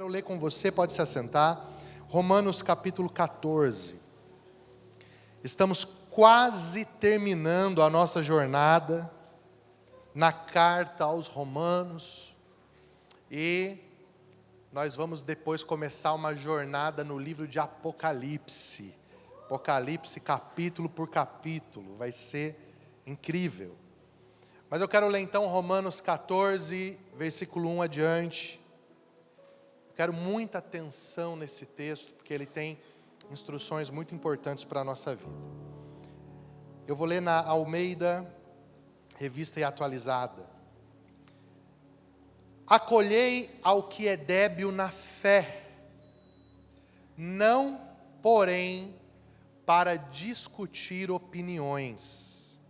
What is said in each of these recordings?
Quero ler com você, pode se assentar. Romanos capítulo 14. Estamos quase terminando a nossa jornada na carta aos Romanos. E nós vamos depois começar uma jornada no livro de Apocalipse. Apocalipse capítulo por capítulo. Vai ser incrível. Mas eu quero ler então Romanos 14, versículo 1 adiante. Quero muita atenção nesse texto, porque ele tem instruções muito importantes para a nossa vida. Eu vou ler na Almeida, Revista e Atualizada. Acolhei ao que é débil na fé, não, porém, para discutir opiniões.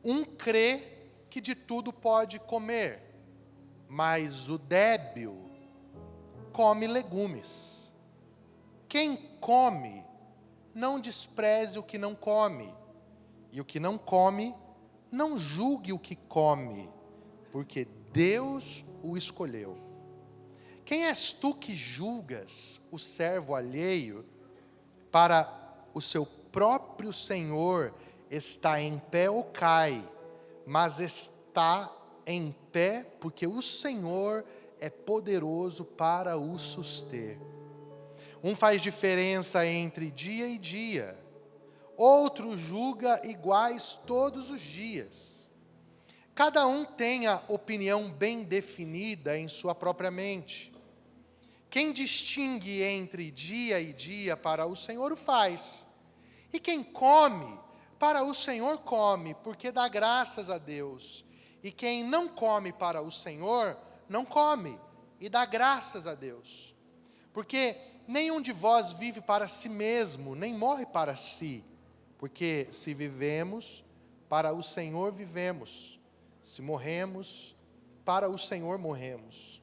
Um crê que de tudo pode comer, mas o débil come legumes. Quem come, não despreze o que não come, e o que não come, não julgue o que come, porque Deus o escolheu. Quem és tu que julgas o servo alheio? Para o seu próprio Senhor está em pé ou cai, mas está em pé porque o Senhor é poderoso para o suster. Um faz diferença entre dia e dia, outro julga iguais todos os dias. Cada um tem a opinião bem definida em sua própria mente. Quem distingue entre dia e dia para o Senhor o faz. E quem come, para o Senhor come, porque dá graças a Deus. E quem não come para o Senhor, não come, e dá graças a Deus. Porque nenhum de vós vive para si mesmo, nem morre para si. Porque se vivemos, para o Senhor vivemos. Se morremos, para o Senhor morremos.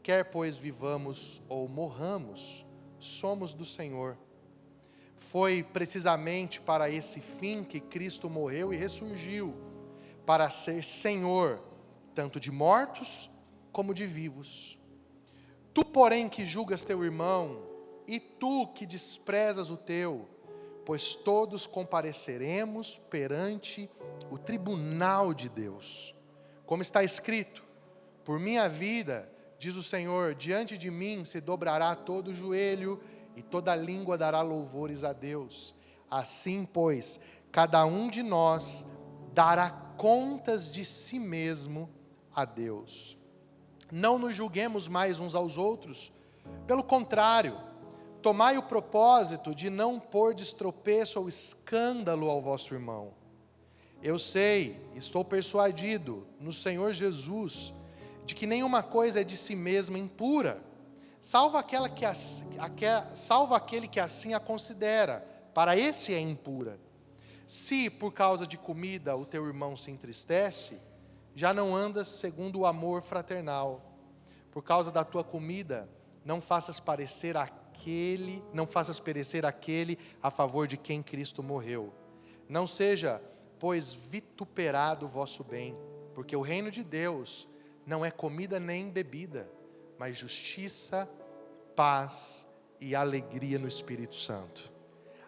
Quer pois vivamos ou morramos, somos do Senhor. Foi precisamente para esse fim que Cristo morreu e ressurgiu, para ser Senhor, tanto de mortos como de vivos. Tu, porém, que julgas teu irmão, e tu que desprezas o teu, pois todos compareceremos perante o tribunal de Deus. Como está escrito, por minha vida, diz o Senhor, diante de mim se dobrará todo o joelho, e toda língua dará louvores a Deus. Assim, pois, cada um de nós dará contas de si mesmo a Deus. Não nos julguemos mais uns aos outros, pelo contrário, tomai o propósito de não pôr de tropeço ou escândalo ao vosso irmão. Eu sei, estou persuadido no Senhor Jesus, de que nenhuma coisa é de si mesma impura, salvo aquele que assim a considera, para esse é impura. Se por causa de comida o teu irmão se entristece, já não andas segundo o amor fraternal. Por causa da tua comida, não faças perecer aquele a favor de quem Cristo morreu. Não seja, pois, vituperado o vosso bem, porque o reino de Deus não é comida nem bebida, mas justiça, paz e alegria no Espírito Santo.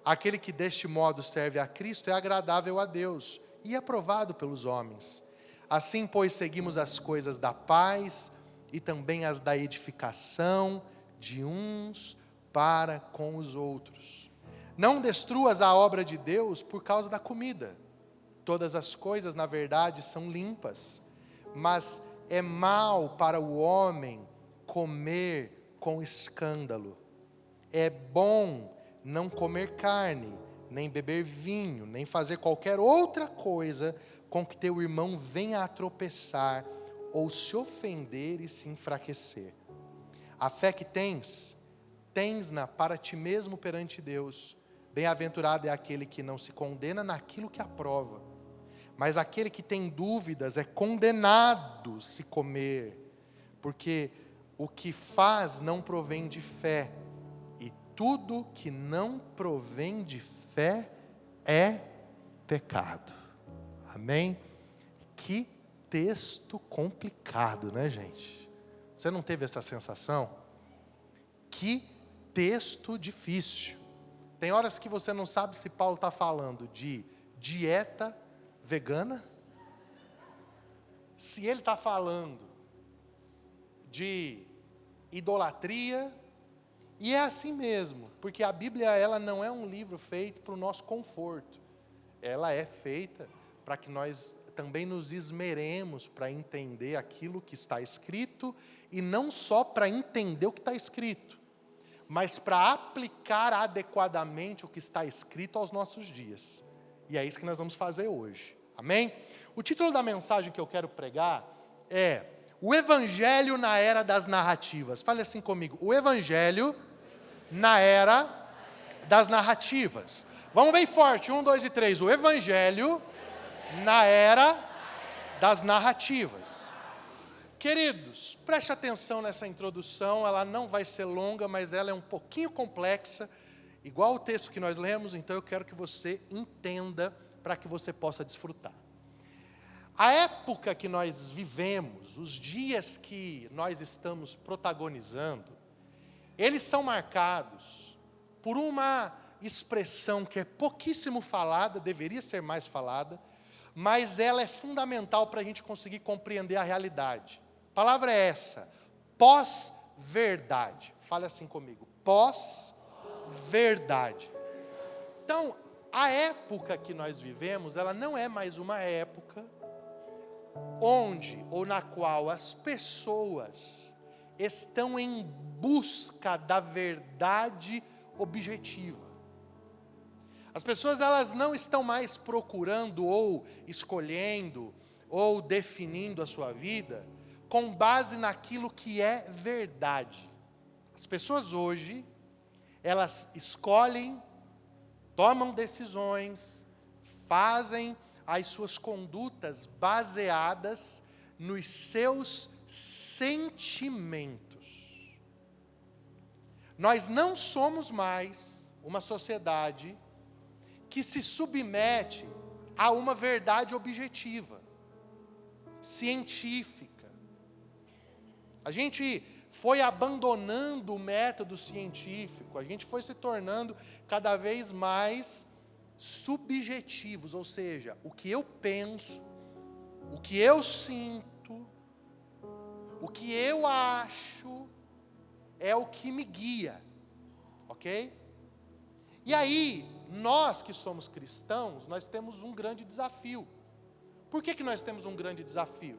Aquele que deste modo serve a Cristo é agradável a Deus e aprovado pelos homens. Assim, pois, seguimos as coisas da paz e também as da edificação de uns para com os outros. Não destruas a obra de Deus por causa da comida. Todas as coisas, na verdade, são limpas, mas é mal para o homem comer com escândalo. É bom não comer carne, nem beber vinho, nem fazer qualquer outra coisa com que teu irmão venha a tropeçar, ou se ofender e se enfraquecer. A fé que tens-na para ti mesmo perante Deus. Bem-aventurado é aquele que não se condena naquilo que aprova. Mas aquele que tem dúvidas é condenado se comer, porque o que faz não provém de fé, e tudo que não provém de fé é pecado. Amém? Que texto complicado, né, gente? Você não teve essa sensação? Que texto difícil. Tem horas que você não sabe se Paulo está falando de dieta vegana, se ele está falando de idolatria, e é assim mesmo, porque a Bíblia ela não é um livro feito para o nosso conforto, ela é feita para que nós também nos esmeremos para entender aquilo que está escrito, e não só para entender o que está escrito, mas para aplicar adequadamente o que está escrito aos nossos dias. E é isso que nós vamos fazer hoje. Amém? O título da mensagem que eu quero pregar é o Evangelho na Era das Narrativas. Fale assim comigo, o Evangelho na Era das Narrativas. Vamos bem forte, 1, 2 e 3. O Evangelho na Era das Narrativas. Queridos, preste atenção nessa introdução, ela não vai ser longa, mas ela é um pouquinho complexa, igual o texto que nós lemos, então eu quero que você entenda para que você possa desfrutar. A época que nós vivemos, os dias que nós estamos protagonizando, eles são marcados por uma expressão que é pouquíssimo falada, deveria ser mais falada, mas ela é fundamental para a gente conseguir compreender a realidade. A palavra é essa, pós-verdade. Fale assim comigo, pós-verdade. Então, a época que nós vivemos, ela não é mais uma época onde ou na qual as pessoas estão em busca da verdade objetiva. As pessoas elas não estão mais procurando ou escolhendo ou definindo a sua vida com base naquilo que é verdade. As pessoas hoje, elas escolhem, tomam decisões, fazem as suas condutas baseadas nos seus sentimentos. Nós não somos mais uma sociedade que se submete a uma verdade objetiva, científica. A gente foi abandonando o método científico, a gente foi se tornando cada vez mais subjetivos, ou seja, o que eu penso, o que eu sinto, o que eu acho, é o que me guia, ok? E aí, nós que somos cristãos, nós temos um grande desafio. Por que nós temos um grande desafio?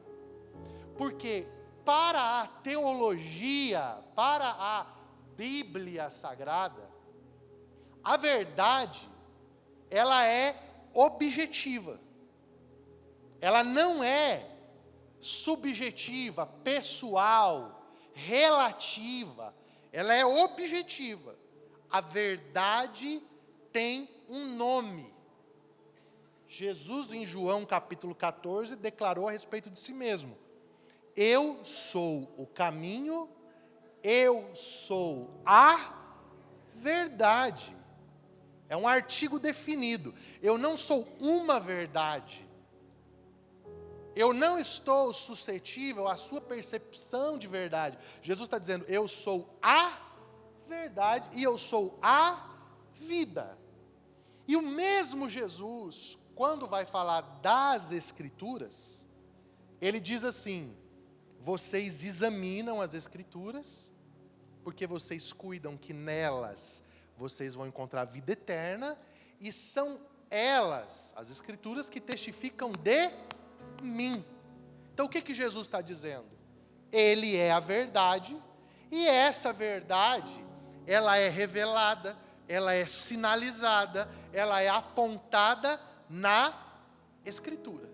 Porque para a teologia, para a Bíblia Sagrada, a verdade, ela é objetiva. Ela não é subjetiva, pessoal, relativa. Ela é objetiva. A verdade tem um nome. Jesus, em João capítulo 14, declarou a respeito de si mesmo: eu sou o caminho, eu sou a verdade. É um artigo definido. Eu não sou uma verdade. Eu não estou suscetível à sua percepção de verdade. Jesus está dizendo, eu sou a verdade e eu sou a vida. E o mesmo Jesus, quando vai falar das Escrituras, ele diz assim: vocês examinam as Escrituras, porque vocês cuidam que nelas vocês vão encontrar vida eterna, e são elas, as Escrituras, que testificam de mim. Então o que Jesus está dizendo? Ele é a verdade, e essa verdade, ela é revelada, ela é sinalizada, ela é apontada na Escritura.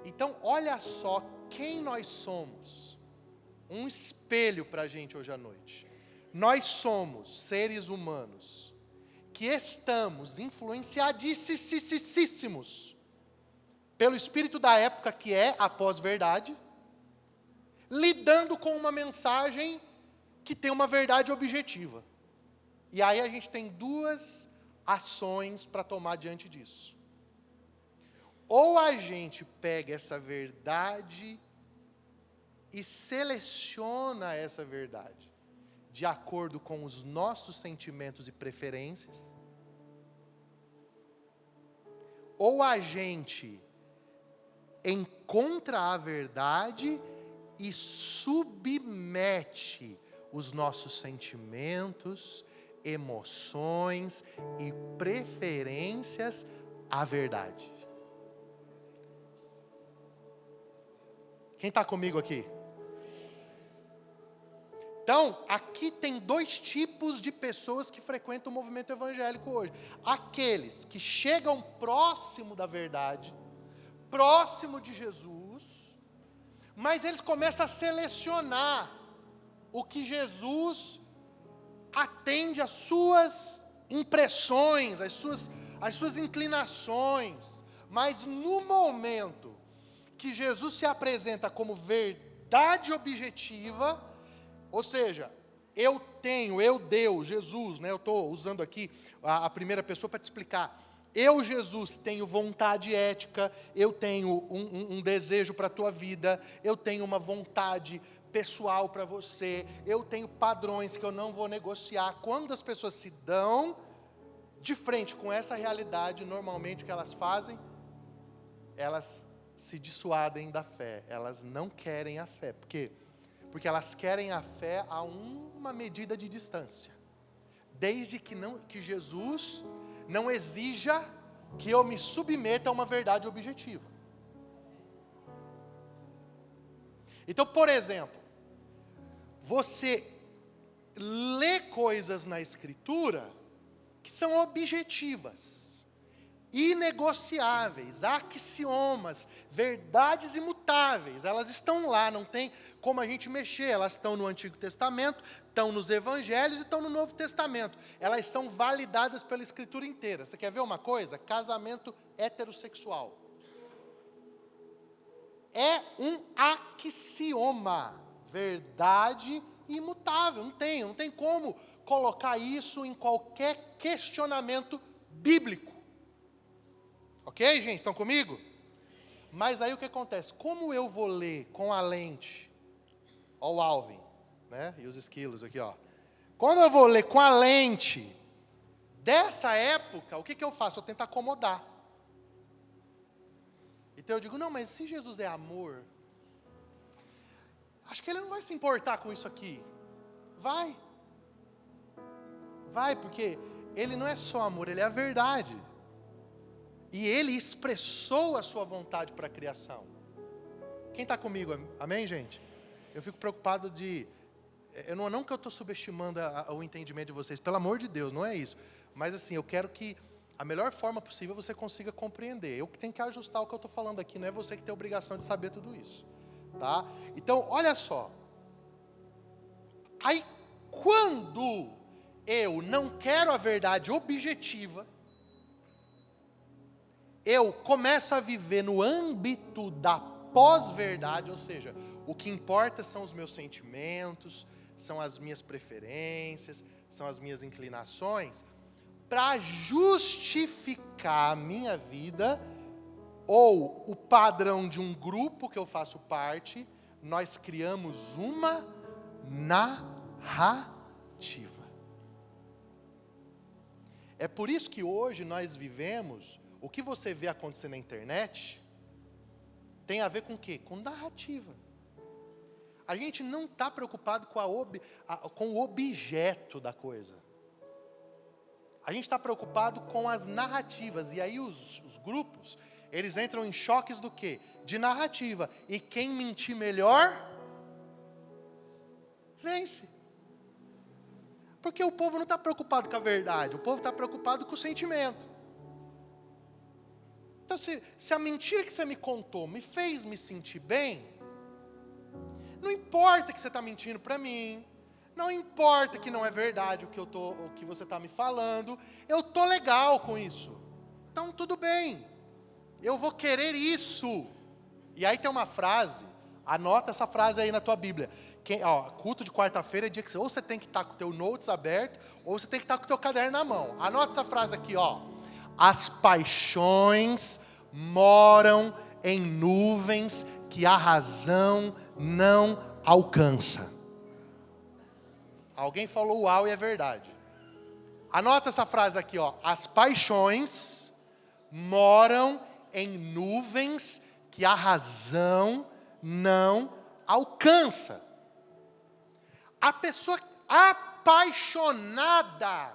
Então, olha só quem nós somos. Um espelho para a gente hoje à noite. Nós somos seres humanos que estamos influenciadíssimos pelo espírito da época, que é a pós-verdade, lidando com uma mensagem que tem uma verdade objetiva. E aí a gente tem duas ações para tomar diante disso. Ou a gente pega essa verdade e seleciona essa verdade, de acordo com os nossos sentimentos e preferências, ou a gente encontra a verdade e submete os nossos sentimentos, emoções e preferências à verdade. Quem está comigo aqui? Então, aqui tem dois tipos de pessoas que frequentam o movimento evangélico hoje. Aqueles que chegam próximo da verdade, próximo de Jesus, mas eles começam a selecionar o que Jesus atende às suas impressões, às suas inclinações. Mas no momento que Jesus se apresenta como verdade objetiva, ou seja, Deus, Jesus, né? Eu estou usando aqui a primeira pessoa para te explicar. Eu, Jesus, tenho vontade ética, eu tenho um desejo para a tua vida, eu tenho uma vontade pessoal para você, eu tenho padrões que eu não vou negociar. Quando as pessoas se dão de frente com essa realidade, normalmente o que elas fazem? Elas se dissuadem da fé, elas não querem a fé. Por quê? Porque elas querem a fé a uma medida de distância. Desde que Jesus não exija que eu me submeta a uma verdade objetiva. Então, por exemplo, você lê coisas na Escritura que são objetivas, inegociáveis, axiomas, verdades imutáveis. Elas estão lá, não tem como a gente mexer. Elas estão no Antigo Testamento, estão nos Evangelhos e estão no Novo Testamento. Elas são validadas pela Escritura inteira. Você quer ver uma coisa? Casamento heterossexual é um axioma, verdade imutável. Não tem como colocar isso em qualquer questionamento bíblico. Ok, gente? Estão comigo? Mas aí o que acontece? Como eu vou ler com a lente, ó o Alvin, né? E os esquilos aqui, ó. Quando eu vou ler com a lente dessa época, o que eu faço? Eu tento acomodar. Então eu digo, não, mas se Jesus é amor, acho que ele não vai se importar com isso aqui. Vai, porque ele não é só amor, ele é a verdade. E ele expressou a sua vontade para a criação. Quem está comigo? Amém, gente? Eu fico preocupado não que eu estou subestimando o entendimento de vocês, pelo amor de Deus, não é isso. Mas assim, eu quero que a melhor forma possível você consiga compreender. Eu que tenho que ajustar o que eu estou falando aqui, não é você que tem a obrigação de saber tudo isso. Tá? Então, olha só. Aí, quando eu não quero a verdade objetiva, eu começo a viver no âmbito da pós-verdade, ou seja, o que importa são os meus sentimentos, são as minhas preferências, são as minhas inclinações, para justificar a minha vida, ou o padrão de um grupo que eu faço parte, nós criamos uma narrativa. É por isso que hoje nós vivemos, o que você vê acontecer na internet, tem a ver com o quê? Com narrativa. A gente não está preocupado com o objeto da coisa. A gente está preocupado com as narrativas. E aí os grupos, eles entram em choques do quê? De narrativa. E quem mentir melhor, vence. Porque o povo não está preocupado com a verdade, o povo está preocupado com o sentimento. Então, se a mentira que você me contou me fez me sentir bem, não importa que você está mentindo para mim, não importa que não é verdade o que você está me falando, eu estou legal com isso. Então, tudo bem, eu vou querer isso. E aí tem uma frase, anota essa frase aí na tua Bíblia. Culto de quarta-feira é dia que ou você tem que estar com o teu notes aberto, ou você tem que estar com o teu caderno na mão. Anota essa frase aqui, ó. As paixões moram em nuvens que a razão não alcança. Alguém falou uau e é verdade. Anota essa frase aqui, ó. As paixões moram em nuvens que a razão não alcança. A pessoa apaixonada,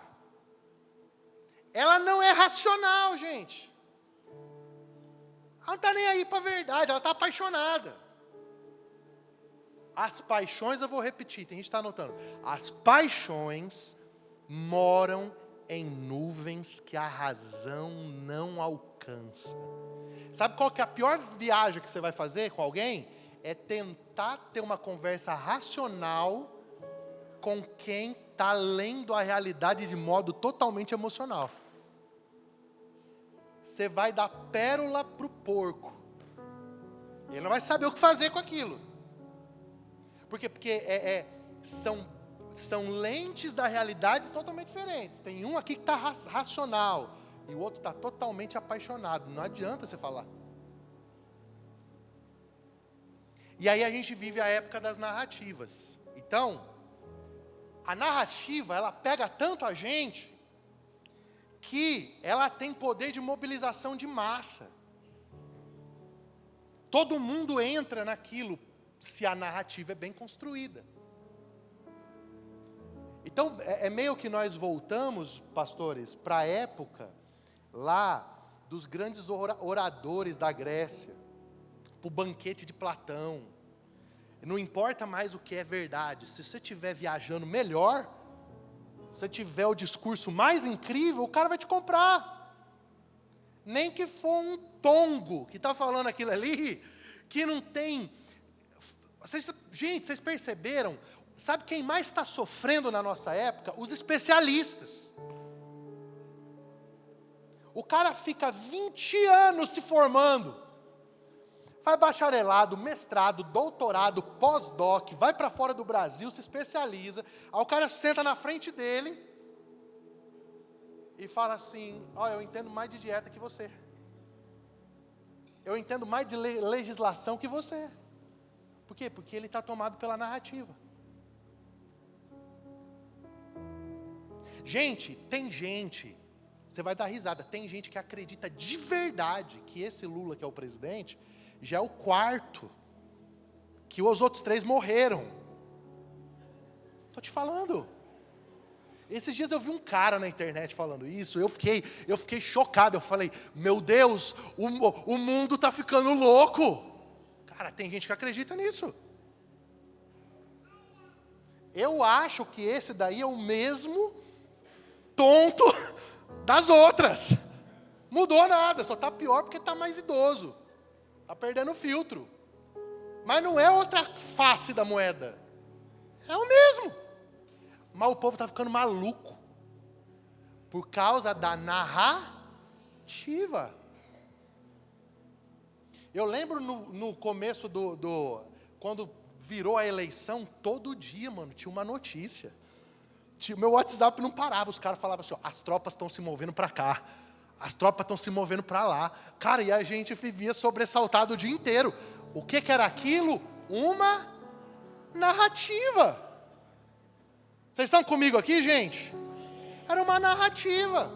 ela não é racional, gente. Ela não está nem aí para a verdade, ela está apaixonada. As paixões, eu vou repetir, tem gente que está anotando. As paixões moram em nuvens que a razão não alcança. Sabe qual que é a pior viagem que você vai fazer com alguém? É tentar ter uma conversa racional com quem está lendo a realidade de modo totalmente emocional. Você vai dar pérola para o porco. Ele não vai saber o que fazer com aquilo. Por quê? Porque são lentes da realidade totalmente diferentes. Tem um aqui que está racional e o outro está totalmente apaixonado. Não adianta você falar. E aí a gente vive a época das narrativas. Então, a narrativa, ela pega tanto a gente que ela tem poder de mobilização de massa. Todo mundo entra naquilo se a narrativa é bem construída. Então, é meio que nós voltamos, pastores, para a época lá dos grandes oradores da Grécia, para o banquete de Platão. Não importa mais o que é verdade, se você estiver viajando melhor, se você tiver o discurso mais incrível, o cara vai te comprar. Nem que for um tongo que está falando aquilo ali, que não tem... Gente, vocês perceberam? Sabe quem mais está sofrendo na nossa época? Os especialistas. O cara fica 20 anos se formando. Faz bacharelado, mestrado, doutorado, pós-doc, vai para fora do Brasil, se especializa. Aí o cara senta na frente dele e fala assim, ó, eu entendo mais de dieta que você. Eu entendo mais de legislação que você. Por quê? Porque ele está tomado pela narrativa. Gente, tem gente, você vai dar risada, tem gente que acredita de verdade que esse Lula que é o presidente, já é o quarto, que os outros 3 morreram. Estou te falando. Esses dias eu vi um cara na internet falando isso, eu fiquei chocado, eu falei, meu Deus, o mundo está ficando louco. Cara, tem gente que acredita nisso. Eu acho que esse daí é o mesmo tonto das outras. Mudou nada, só está pior porque está mais idoso. Está perdendo o filtro. Mas não é outra face da moeda. É o mesmo. Mas o povo está ficando maluco. Por causa da narrativa. Eu lembro no começo quando virou a eleição, todo dia, mano, tinha uma notícia. Meu WhatsApp não parava, os caras falavam assim, ó, as tropas estão se movendo para cá, as tropas estão se movendo para lá. Cara, e a gente vivia sobressaltado o dia inteiro. O que era aquilo? Uma narrativa. Vocês estão comigo aqui, gente? Era uma narrativa.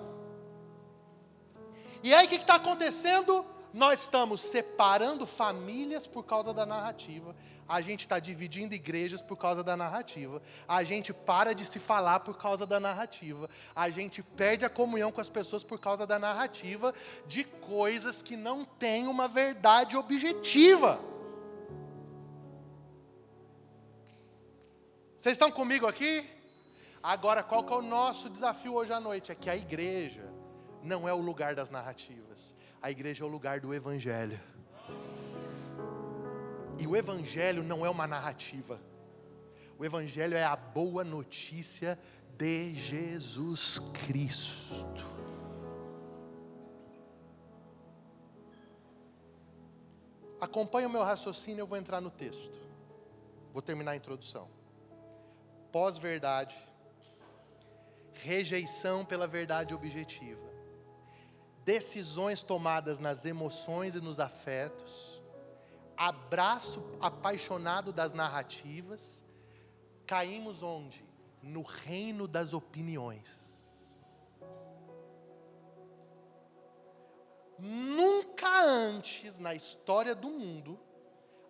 E aí o que está acontecendo? Nós estamos separando famílias por causa da narrativa. A gente está dividindo igrejas por causa da narrativa. A gente para de se falar por causa da narrativa. A gente perde a comunhão com as pessoas por causa da narrativa de coisas que não têm uma verdade objetiva. Vocês estão comigo aqui? Agora, qual que é o nosso desafio hoje à noite? É que a igreja não é o lugar das narrativas. A igreja é o lugar do evangelho. E o evangelho não é uma narrativa. O evangelho é a boa notícia de Jesus Cristo. Acompanhe o meu raciocínio, eu vou entrar no texto. Vou terminar a introdução. Pós-verdade, rejeição pela verdade objetiva, decisões tomadas nas emoções e nos afetos, abraço apaixonado das narrativas, caímos onde? no reino das opiniões. Nunca antes na história do mundo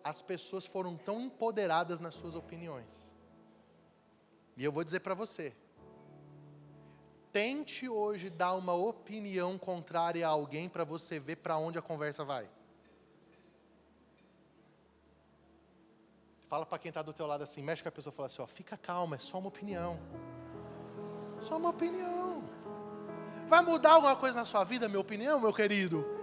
as pessoas foram tão empoderadas nas suas opiniões. E eu vou dizer para você, tente hoje dar uma opinião contrária a alguém para você ver para onde a conversa vai. Fala para quem está do teu lado assim, mexe com a pessoa e fala assim, ó, fica calma, é só uma opinião. Só uma opinião. Vai mudar alguma coisa na sua vida, minha opinião, meu querido?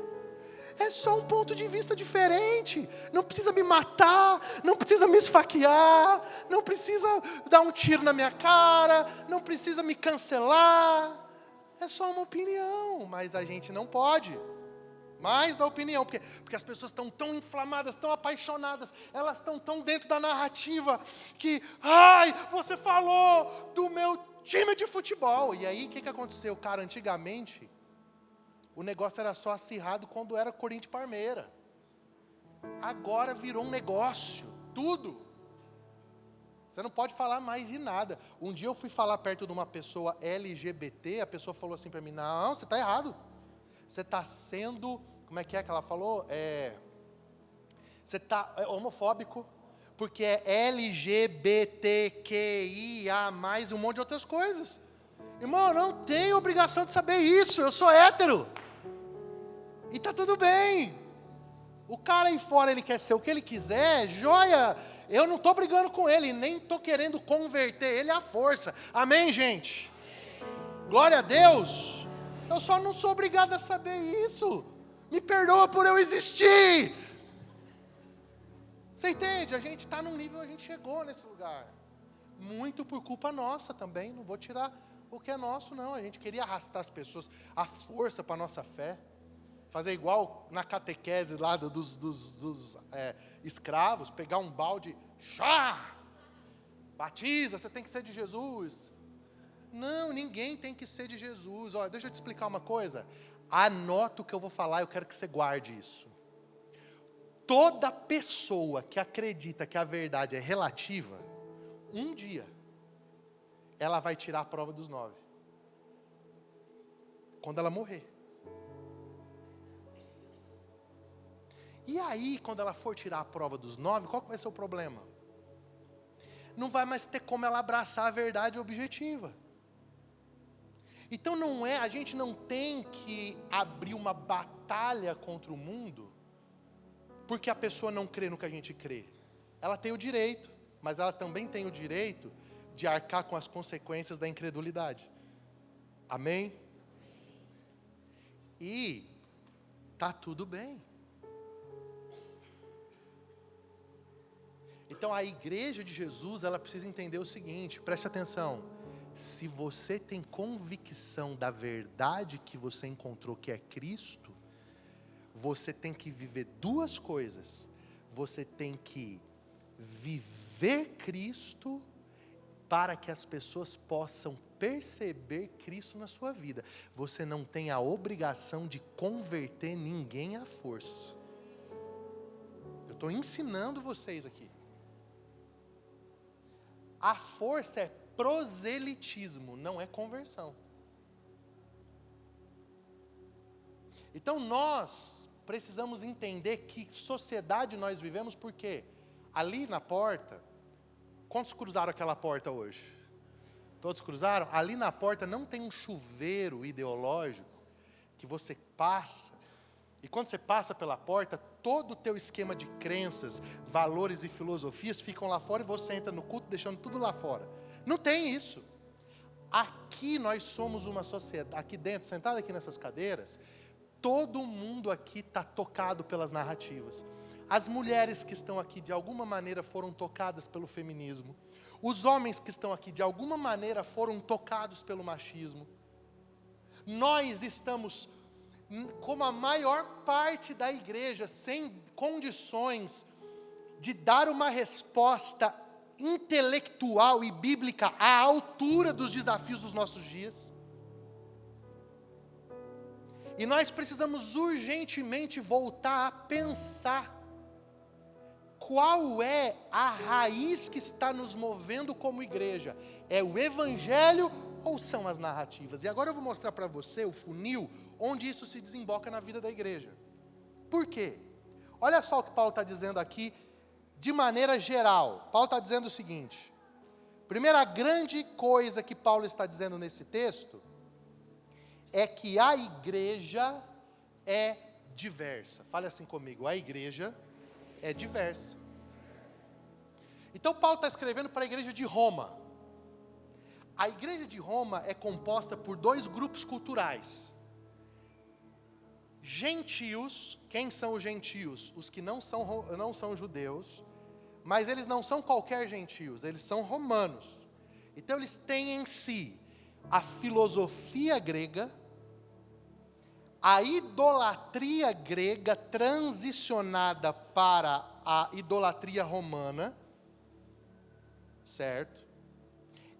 É só um ponto de vista diferente. Não precisa me matar, não precisa me esfaquear, não precisa dar um tiro na minha cara, não precisa me cancelar. É só uma opinião, mas a gente não pode. Mais da opinião, porque as pessoas estão tão inflamadas, tão apaixonadas, elas estão tão dentro da narrativa, que, ai, você falou do meu time de futebol. E aí, o que aconteceu? Cara, antigamente, o negócio era só acirrado quando era Corinthians e Palmeiras. Agora virou um negócio, tudo. Você não pode falar mais de nada. Um dia eu fui falar perto de uma pessoa LGBT, a pessoa falou assim para mim, não, você está errado. Você está sendo, como é que ela falou? Você está homofóbico, porque é LGBTQIA+, um monte de outras coisas. Irmão, eu não tenho obrigação de saber isso, eu sou hétero. E tá tudo bem. O cara aí fora, ele quer ser o que ele quiser, joia. Eu não estou brigando com ele, nem estou querendo converter ele à força. Amém, gente? Glória a Deus. Eu só não sou obrigado a saber isso. Me perdoa por eu existir. Você entende? A gente está num nível, a gente chegou nesse lugar. Muito por culpa nossa também. Não vou tirar o que é nosso, não. A gente queria arrastar as pessoas à força para a nossa fé. Fazer igual na catequese lá dos escravos. Pegar um balde, batiza, você tem que ser de Jesus. Não, ninguém tem que ser de Jesus. Olha, deixa eu te explicar uma coisa. Anota o que eu vou falar, eu quero que você guarde isso. Toda pessoa que acredita que a verdade é relativa, um dia, ela vai tirar a prova dos 9. Quando ela morrer. E aí, quando ela for tirar a prova dos 9, qual que vai ser o problema? Não vai mais ter como ela abraçar a verdade objetiva. Então a gente não tem que abrir uma batalha contra o mundo, porque a pessoa não crê no que a gente crê. Ela tem o direito, mas ela também tem o direito de arcar com as consequências da incredulidade. Amém? E tá tudo bem. Então a igreja de Jesus, ela precisa entender o seguinte, preste atenção. Se você tem convicção da verdade que você encontrou, que é Cristo, você tem que viver duas coisas. Você tem que viver Cristo para que as pessoas possam perceber Cristo na sua vida. Você não tem a obrigação de converter ninguém à força. Eu estou ensinando vocês aqui. A força é proselitismo, não é conversão. Então nós precisamos entender que sociedade nós vivemos, porque ali na porta, quantos cruzaram aquela porta hoje? Todos cruzaram? Ali na porta não tem um chuveiro ideológico que você passa, e quando você passa pela porta, todo o teu esquema de crenças, valores e filosofias ficam lá fora e você entra no culto deixando tudo lá fora. Não tem isso. Aqui nós somos uma sociedade, aqui dentro, sentado aqui nessas cadeiras, todo mundo aqui está tocado pelas narrativas. As mulheres que estão aqui, de alguma maneira, foram tocadas pelo feminismo. Os homens que estão aqui, de alguma maneira, foram tocados pelo machismo. Nós estamos, como a maior parte da igreja, sem condições de dar uma resposta intelectual e bíblica à altura dos desafios dos nossos dias. E nós precisamos urgentemente voltar a pensar qual é a raiz que está nos movendo como igreja? É o evangelho ou são as narrativas? E agora eu vou mostrar para você o funil onde isso se desemboca na vida da igreja. Por quê? Olha só o que Paulo está dizendo aqui, de maneira geral. Paulo está dizendo o seguinte: primeira grande coisa que Paulo está dizendo nesse texto é que a igreja é diversa. Fale assim comigo: a igreja é diversa. Então Paulo está escrevendo para a igreja de Roma. A igreja de Roma é composta por dois grupos culturais. Gentios. Quem são os gentios? Os que não são judeus, mas eles não são qualquer gentios, eles são romanos. Então eles têm em si a filosofia grega, a idolatria grega transicionada para a idolatria romana, certo?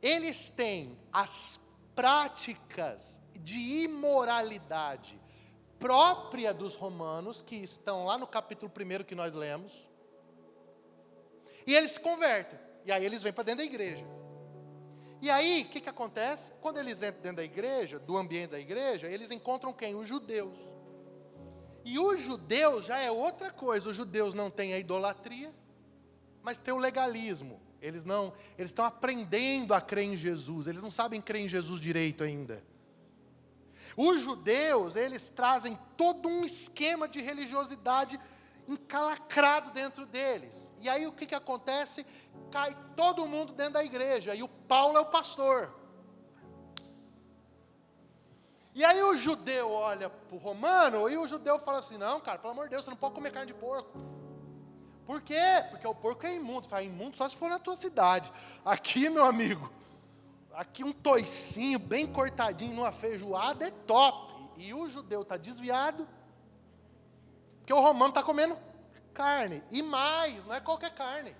Eles têm as práticas de imoralidade própria dos romanos, que estão lá no capítulo 1 que nós lemos, e eles se convertem, e aí eles vêm para dentro da igreja. E aí, o que acontece? Quando eles entram dentro da igreja, do ambiente da igreja, eles encontram quem? Os judeus. E os judeus já é outra coisa. Os judeus não têm a idolatria, mas têm o legalismo. Eles estão aprendendo a crer em Jesus. Eles não sabem crer em Jesus direito ainda. Os judeus, eles trazem todo um esquema de religiosidade encalacrado dentro deles. E aí o que acontece? Cai todo mundo dentro da igreja, e o Paulo é o pastor. E aí o judeu olha para o romano, e o judeu fala assim: não, cara, pelo amor de Deus, você não pode comer carne de porco. Por quê? Porque o porco é imundo. Fala, imundo só se for na tua cidade. Aqui, meu amigo, aqui um toicinho bem cortadinho numa feijoada é top. E o judeu está desviado, porque o romano está comendo carne. E mais, não é qualquer carne.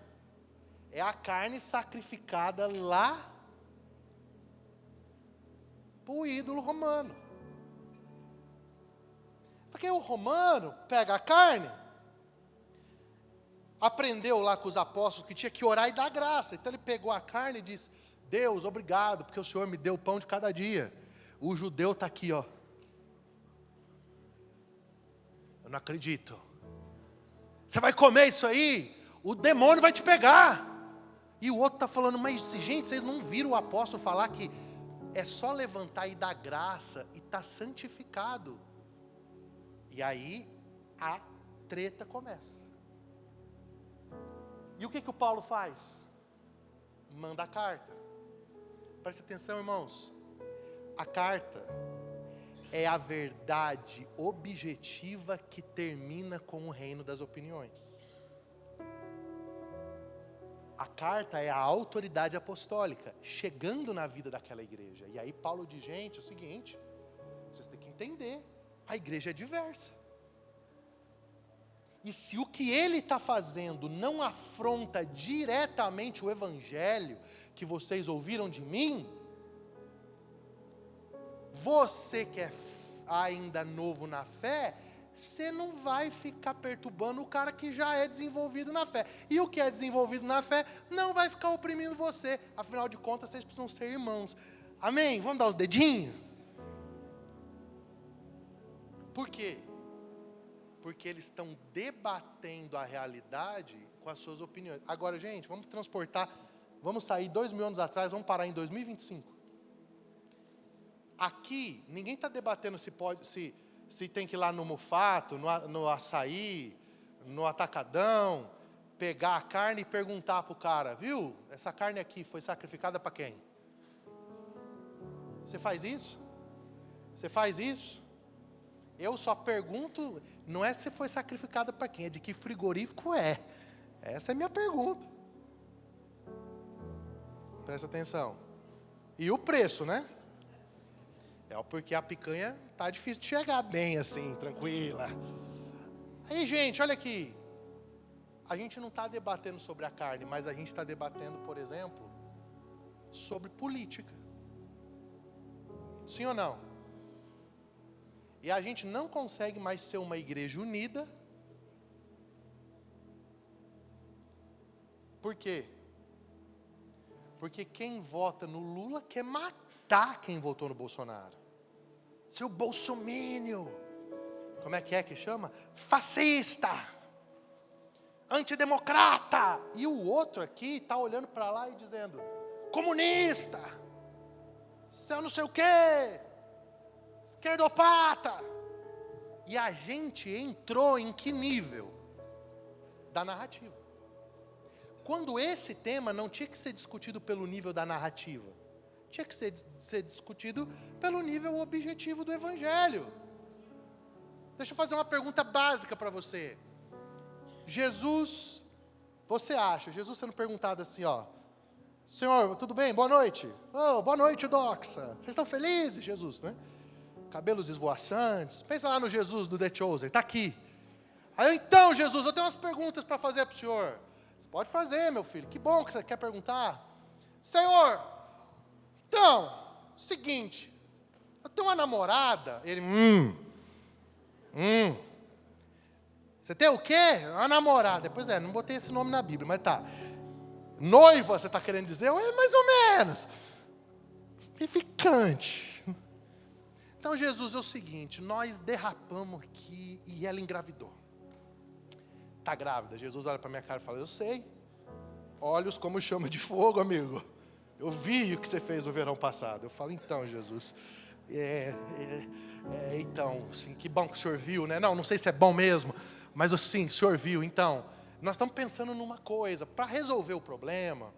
É a carne sacrificada lá para o ídolo romano. Porque o romano pega a carne, aprendeu lá com os apóstolos que tinha que orar e dar graça. Então ele pegou a carne e disse: Deus, obrigado, porque o Senhor me deu o pão de cada dia. O judeu está aqui, ó. Eu não acredito. Você vai comer isso aí? O demônio vai te pegar. E o outro está falando: mas gente, vocês não viram o apóstolo falar que é só levantar e dar graça e está santificado? E aí a treta começa. E o que o Paulo faz? Manda a carta. Presta atenção, irmãos. A carta é a verdade objetiva que termina com o reino das opiniões. A carta é a autoridade apostólica chegando na vida daquela igreja. E aí Paulo diz: gente, é o seguinte, vocês têm que entender, a igreja é diversa. E se o que ele está fazendo não afronta diretamente o evangelho que vocês ouviram de mim, você que é ainda novo na fé, você não vai ficar perturbando o cara que já é desenvolvido na fé. E o que é desenvolvido na fé não vai ficar oprimindo você. Afinal de contas, vocês precisam ser irmãos. Amém? Vamos dar os dedinhos? Por quê? Porque eles estão debatendo a realidade com as suas opiniões. Agora, gente, vamos transportar, vamos sair 2000 anos atrás, vamos parar em 2025. Aqui, ninguém está debatendo se tem que ir lá no Mufato, no Açaí, no Atacadão, pegar a carne e perguntar para o cara: viu, essa carne aqui foi sacrificada para quem? Você faz isso? Você faz isso? Eu só pergunto, não é se foi sacrificada para quem, é de que frigorífico é. Essa é a minha pergunta. Presta atenção. E o preço, né? É porque a picanha tá difícil de chegar bem assim, tranquila. Aí, gente, olha aqui. A gente não está debatendo sobre a carne, mas a gente está debatendo, por exemplo, sobre política. Sim ou não? E a gente não consegue mais ser uma igreja unida Por quê? Porque quem vota no Lula quer matar quem votou no Bolsonaro. Seu bolsomínio. Como é que chama? Fascista. Antidemocrata. E o outro aqui está olhando para lá e dizendo, comunista. Seu não sei o quê. Esquerdopata. E a gente entrou em que nível? Da narrativa. Quando esse tema não tinha que ser discutido pelo nível da narrativa. Tinha que ser discutido pelo nível objetivo do Evangelho. Deixa eu fazer uma pergunta básica para você. Jesus, você acha, Jesus sendo perguntado assim, Senhor, tudo bem? Boa noite. Oh, boa noite, Doxa. Vocês estão felizes, Jesus, né? Cabelos esvoaçantes. Pensa lá no Jesus do The Chosen, está aqui. Aí, então, Jesus, eu tenho umas perguntas para fazer para o senhor. Você pode fazer, meu filho. Que bom que você quer perguntar. Senhor, então, seguinte, eu tenho uma namorada. Ele, Você tem o quê? Uma namorada. Pois é, não botei esse nome na Bíblia, mas tá. Noiva, você está querendo dizer? É mais ou menos. E ficante. Então, Jesus, é o seguinte, nós derrapamos aqui e ela engravidou. Está grávida. Jesus olha para minha cara e fala, eu sei. Olhos como chama de fogo, amigo. Eu vi o que você fez no verão passado. Eu falo, então, Jesus, então, sim, que bom que o senhor viu, né? Não sei se é bom mesmo, mas sim, o senhor viu. Então, nós estamos pensando numa coisa, para resolver o problema,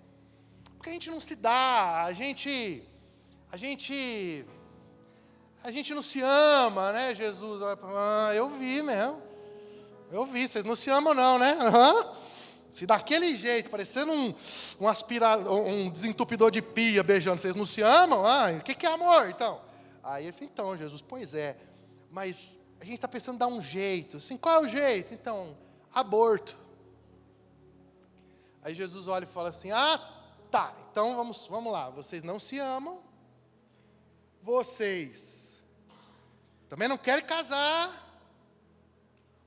porque a gente não se dá, a gente não se ama, né, Jesus? Eu vi mesmo. Eu vi, vocês não se amam não, né? Se daquele jeito, parecendo um desentupidor de pia beijando, vocês não se amam? O que é amor, então? Aí ele falou, então, Jesus, pois é, mas a gente está pensando em dar um jeito. Assim, qual é o jeito? Então, aborto. Aí Jesus olha e fala assim, tá, então vamos lá, vocês não se amam, vocês também não querem casar,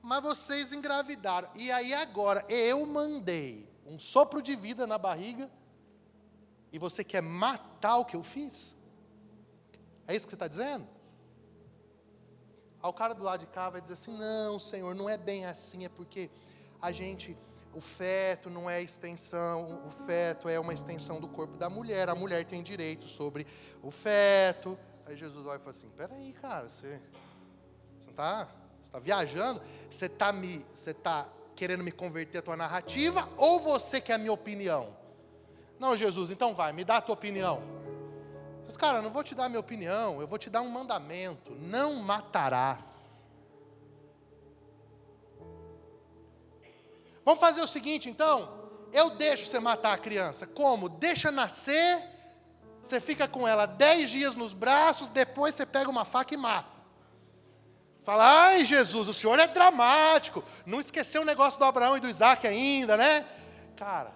mas vocês engravidaram. E aí agora, eu mandei um sopro de vida na barriga, e você quer matar o que eu fiz? É isso que você está dizendo? Aí o cara do lado de cá vai dizer assim, não, Senhor, não é bem assim, é porque o feto não é extensão, o feto é uma extensão do corpo da mulher, a mulher tem direito sobre o feto. Aí Jesus olha e fala assim, peraí, cara, você está viajando? Você está querendo me converter a tua narrativa, ou você quer a minha opinião? Não, Jesus, então vai, me dá a tua opinião. Mas, cara, eu não vou te dar a minha opinião, eu vou te dar um mandamento, não matarás. Vamos fazer o seguinte, então, eu deixo você matar a criança. Como? Deixa nascer, você fica com ela 10 dias nos braços, depois você pega uma faca e mata. Fala, ai Jesus, o senhor é dramático, não esqueceu o negócio do Abraão e do Isaac ainda, né? Cara,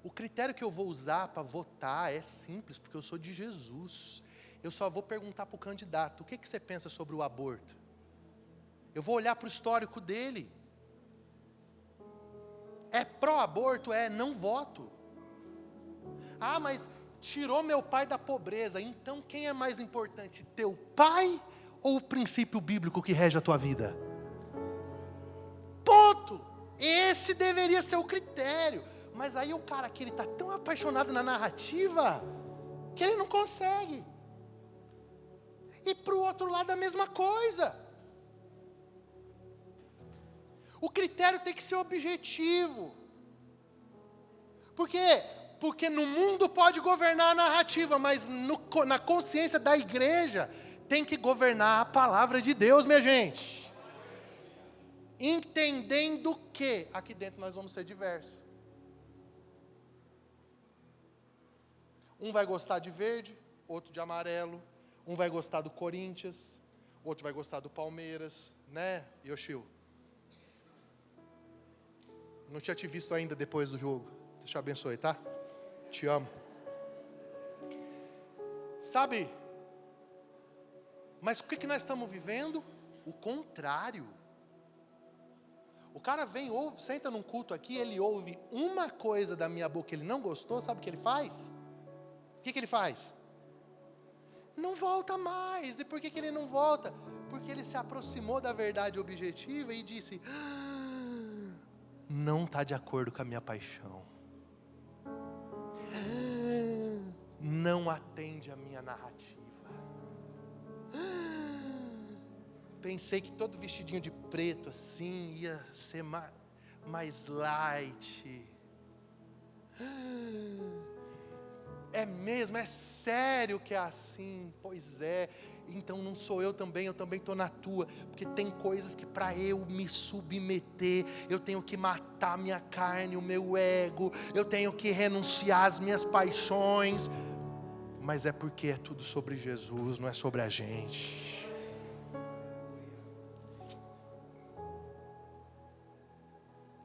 o critério que eu vou usar para votar é simples, porque eu sou de Jesus. Eu só vou perguntar para o candidato, o que você pensa sobre o aborto? Eu vou olhar para o histórico dele. É pró-aborto? Não voto. Mas tirou meu pai da pobreza, então quem é mais importante, teu pai ou o princípio bíblico que rege a tua vida? Ponto. Esse deveria ser o critério. Mas aí o cara aqui, ele está tão apaixonado na narrativa, que ele não consegue. E para o outro lado a mesma coisa. O critério tem que ser objetivo. Por quê? Porque no mundo pode governar a narrativa, mas na consciência da igreja tem que governar a palavra de Deus, minha gente. Entendendo que aqui dentro nós vamos ser diversos. Um vai gostar de verde, outro de amarelo. Um vai gostar do Corinthians, outro vai gostar do Palmeiras, né, Yoshio? Não tinha te visto ainda depois do jogo. Deus te abençoe, tá? Te amo. Sabe? Mas o que nós estamos vivendo? O contrário. O cara vem, ouve, senta num culto aqui, ele ouve uma coisa da minha boca que ele não gostou, sabe o que ele faz? O que ele faz? Não volta mais. E por que ele não volta? Porque ele se aproximou da verdade objetiva e disse: não está de acordo com a minha paixão. Não atende a minha narrativa. Pensei que todo vestidinho de preto assim ia ser mais light. É mesmo, é sério que é assim? Pois é. Então não sou eu também estou na tua. Porque tem coisas que para eu me submeter, eu tenho que matar minha carne, o meu ego, eu tenho que renunciar às minhas paixões. Mas é porque é tudo sobre Jesus, não é sobre a gente.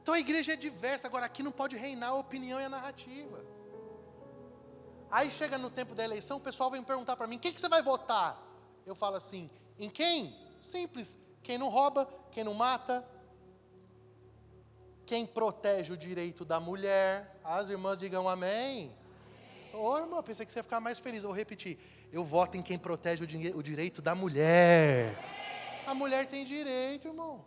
Então a igreja é diversa, agora aqui não pode reinar a opinião e a narrativa. Aí chega no tempo da eleição, o pessoal vem perguntar para mim: quem que você vai votar? Eu falo assim: em quem? Simples, quem não rouba, quem não mata, quem protege o direito da mulher. As irmãs digam amém. Ô irmão, pensei que você ia ficar mais feliz, eu vou repetir: eu voto em quem protege o direito da mulher. A mulher tem direito, irmão.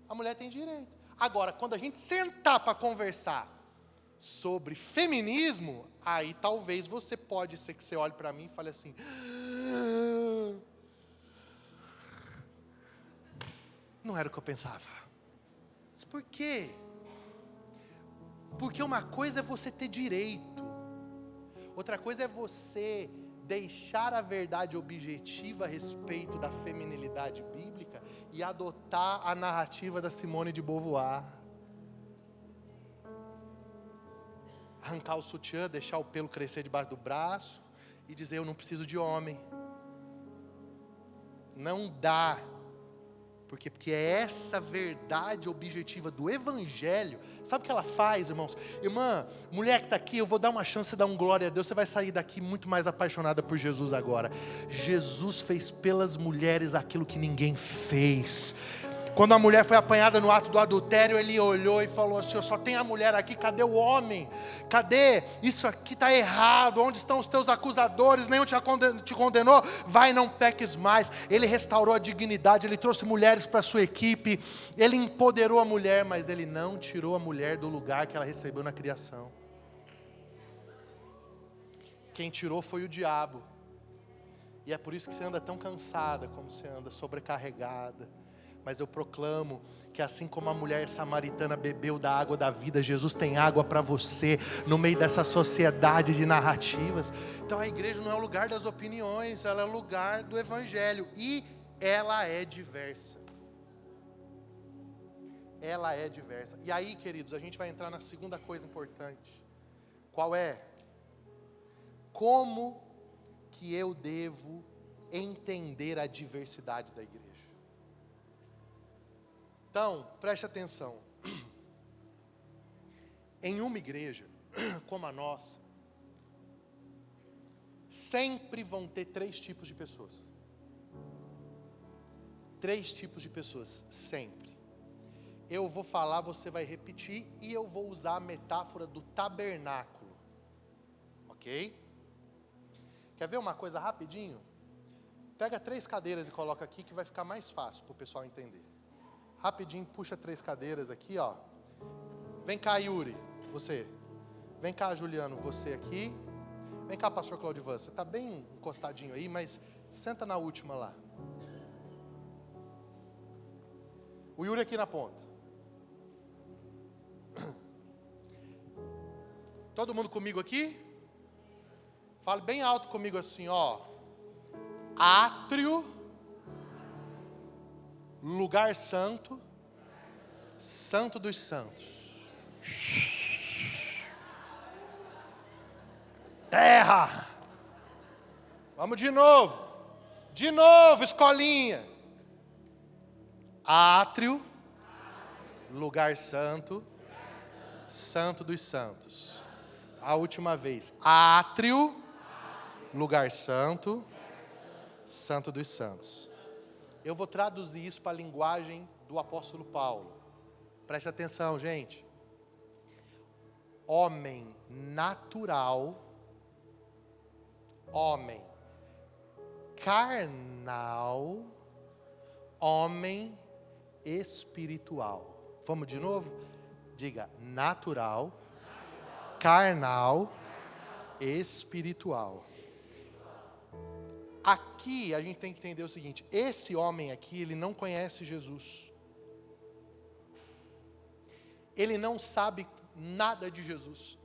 A mulher tem direito. Agora, quando a gente sentar para conversar sobre feminismo, aí talvez você pode ser que você olhe para mim e fale assim: não era o que eu pensava. Mas por quê? Porque uma coisa é você ter direito, outra coisa é você deixar a verdade objetiva a respeito da feminilidade bíblica e adotar a narrativa da Simone de Beauvoir. Arrancar o sutiã, deixar o pelo crescer debaixo do braço e dizer: eu não preciso de homem. Não dá. Porque é essa verdade objetiva do Evangelho. Sabe o que ela faz, irmãos? Irmã, mulher que está aqui, eu vou dar uma chance de dar um glória a Deus. Você vai sair daqui muito mais apaixonada por Jesus agora. Jesus fez pelas mulheres aquilo que ninguém fez. Quando a mulher foi apanhada no ato do adultério, ele olhou e falou assim: só tem a mulher aqui, cadê o homem? Cadê? Isso aqui está errado, onde estão os teus acusadores? Nenhum te condenou? Vai, não peques mais. Ele restaurou a dignidade, ele trouxe mulheres para a sua equipe, ele empoderou a mulher, mas ele não tirou a mulher do lugar que ela recebeu na criação. Quem tirou foi o diabo. E é por isso que você anda tão cansada como você anda, sobrecarregada. Mas eu proclamo que assim como a mulher samaritana bebeu da água da vida, Jesus tem água para você, no meio dessa sociedade de narrativas. Então a igreja não é o lugar das opiniões, ela é o lugar do Evangelho. E ela é diversa. Ela é diversa. E aí, queridos, a gente vai entrar na segunda coisa importante. Qual é? Como que eu devo entender a diversidade da igreja? Então, preste atenção. Em uma igreja como a nossa, sempre vão ter 3 tipos de pessoas. 3 tipos de pessoas, sempre. Eu vou falar, você vai repetir, e eu vou usar a metáfora do tabernáculo. Ok? Quer ver uma coisa rapidinho? Pega 3 cadeiras e coloca aqui que vai ficar mais fácil para o pessoal entender. Rapidinho, puxa 3 cadeiras aqui, ó. Vem cá, Yuri, você. Vem cá, Juliano, você aqui. Vem cá, pastor Claudivan, você está bem encostadinho aí, mas senta na última lá. O Yuri aqui na ponta. Todo mundo comigo aqui? Fale bem alto comigo assim, ó. Átrio, lugar santo, santo dos santos. Terra. Vamos de novo. De novo, escolinha. Átrio, lugar santo, santo dos santos. A última vez. Átrio, lugar santo, santo dos santos. Eu vou traduzir isso para a linguagem do apóstolo Paulo. Preste atenção, gente. Homem natural, homem carnal, homem espiritual. Vamos de novo? Diga: natural, carnal, espiritual. Aqui a gente tem que entender o seguinte: esse homem aqui, ele não conhece Jesus. Ele não sabe nada de Jesus.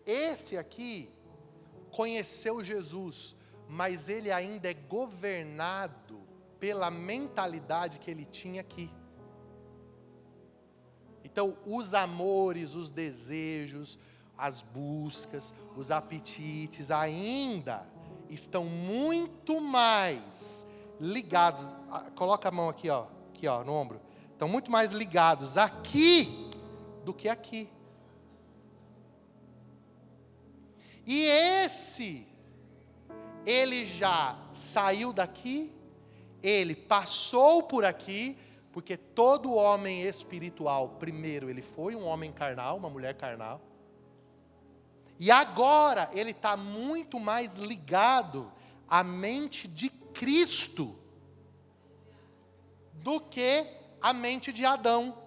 Esse aqui conheceu Jesus, mas ele ainda é governado pela mentalidade que ele tinha aqui. Então, os amores, os desejos, as buscas, os apetites ainda estão muito mais ligados. Coloca a mão aqui, ó, no ombro. Estão muito mais ligados aqui do que aqui. E esse, ele já saiu daqui, ele passou por aqui, porque todo homem espiritual, primeiro, ele foi um homem carnal, uma mulher carnal. E agora ele está muito mais ligado à mente de Cristo do que a mente de Adão,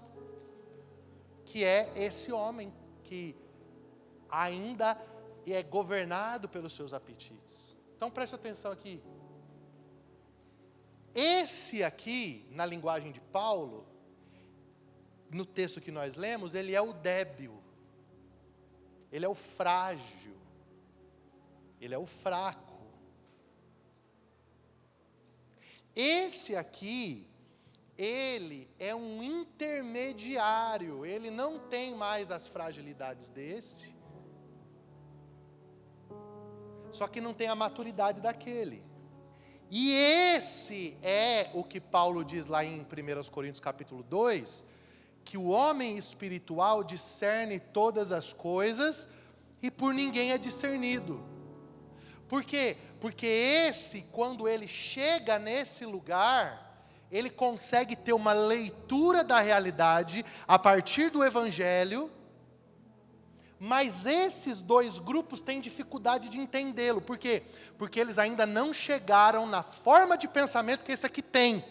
que é esse homem que ainda é governado pelos seus apetites. Então preste atenção aqui. Esse aqui, na linguagem de Paulo, no texto que nós lemos, ele é o débil, ele é o frágil, ele é o fraco. Esse aqui, ele é um intermediário, ele não tem mais as fragilidades desse, só que não tem a maturidade daquele. E esse é o que Paulo diz lá em 1 Coríntios capítulo 2, que o homem espiritual discerne todas as coisas e por ninguém é discernido. Por quê? Porque esse, quando ele chega nesse lugar, ele consegue ter uma leitura da realidade a partir do Evangelho, mas esses dois grupos têm dificuldade de entendê-lo. Por quê? Porque eles ainda não chegaram na forma de pensamento que esse aqui tem.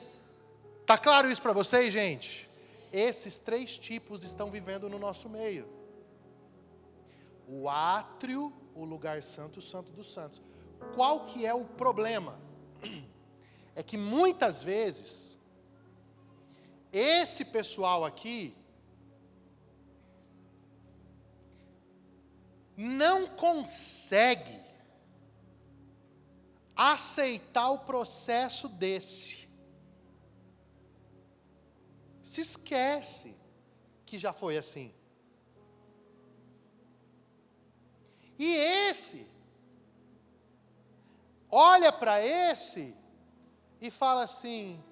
Está claro isso para vocês, gente? Esses três tipos estão vivendo no nosso meio. O átrio, o lugar santo, o santo dos santos. Qual que é o problema? É que muitas vezes, esse pessoal aqui não consegue aceitar o processo desse. Se esquece que já foi assim. E esse olha para esse e fala assim: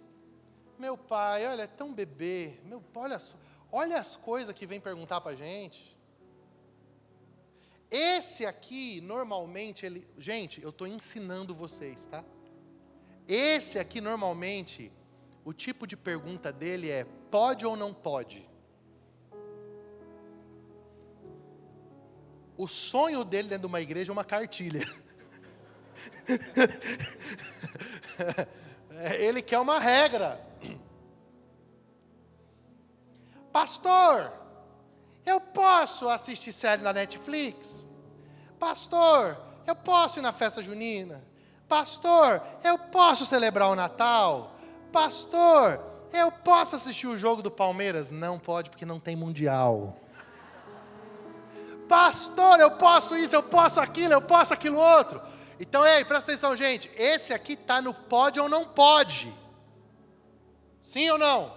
meu pai, olha, é tão bebê, meu pai, olha as coisas que vem perguntar para a gente. Esse aqui, normalmente, gente, eu estou ensinando vocês, tá? Esse aqui, normalmente, o tipo de pergunta dele é: pode ou não pode? O sonho dele dentro de uma igreja é uma cartilha. Ele quer uma regra. Pastor, eu posso assistir série na Netflix? Pastor, eu posso ir na festa junina? Pastor, eu posso celebrar o Natal? Pastor, eu posso assistir o jogo do Palmeiras? Não pode, porque não tem mundial. Pastor, eu posso isso, eu posso aquilo outro. Então, ei, presta atenção, gente. Esse aqui está no pode ou não pode. Sim ou não?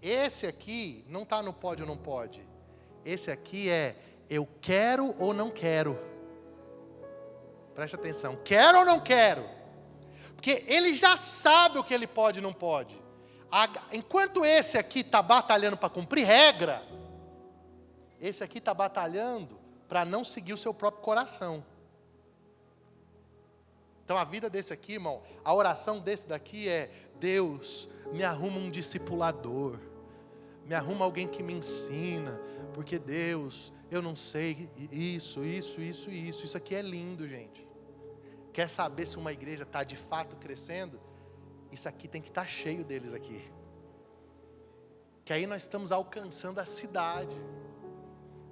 Esse aqui não está no pode ou não pode. Esse aqui é eu quero ou não quero. Presta atenção. Quero ou não quero? Porque ele já sabe o que ele pode e não pode. Enquanto esse aqui está batalhando para cumprir regra, esse aqui está batalhando para não seguir o seu próprio coração. Então a vida desse aqui, irmão, a oração desse daqui é: Deus, me arruma um discipulador, me arruma alguém que me ensina, porque Deus, eu não sei isso aqui é lindo, gente. Quer saber se uma igreja está de fato crescendo? Isso aqui tem que estar cheio deles aqui. Que aí nós estamos alcançando a cidade,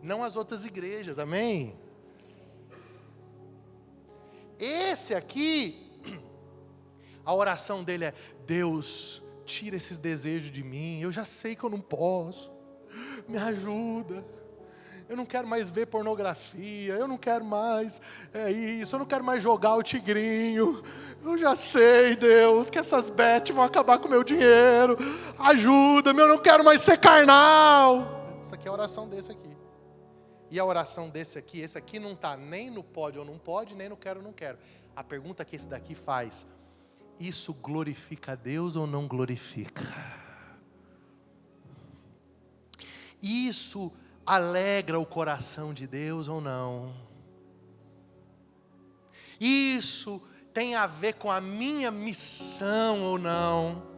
não as outras igrejas, amém? Esse aqui, a oração dele é: Deus, tira esses desejos de mim, eu já sei que eu não posso, me ajuda. Eu não quero mais ver pornografia, eu não quero mais isso, eu não quero mais jogar o tigrinho. Eu já sei, Deus, que essas bets vão acabar com o meu dinheiro. Ajuda-me, eu não quero mais ser carnal. Essa aqui é a oração desse aqui. E a oração desse aqui, esse aqui não está nem no pode ou não pode, nem no quero ou não quero. A pergunta que esse daqui faz: isso glorifica a Deus ou não glorifica? Isso alegra o coração de Deus ou não? Isso tem a ver com a minha missão ou não?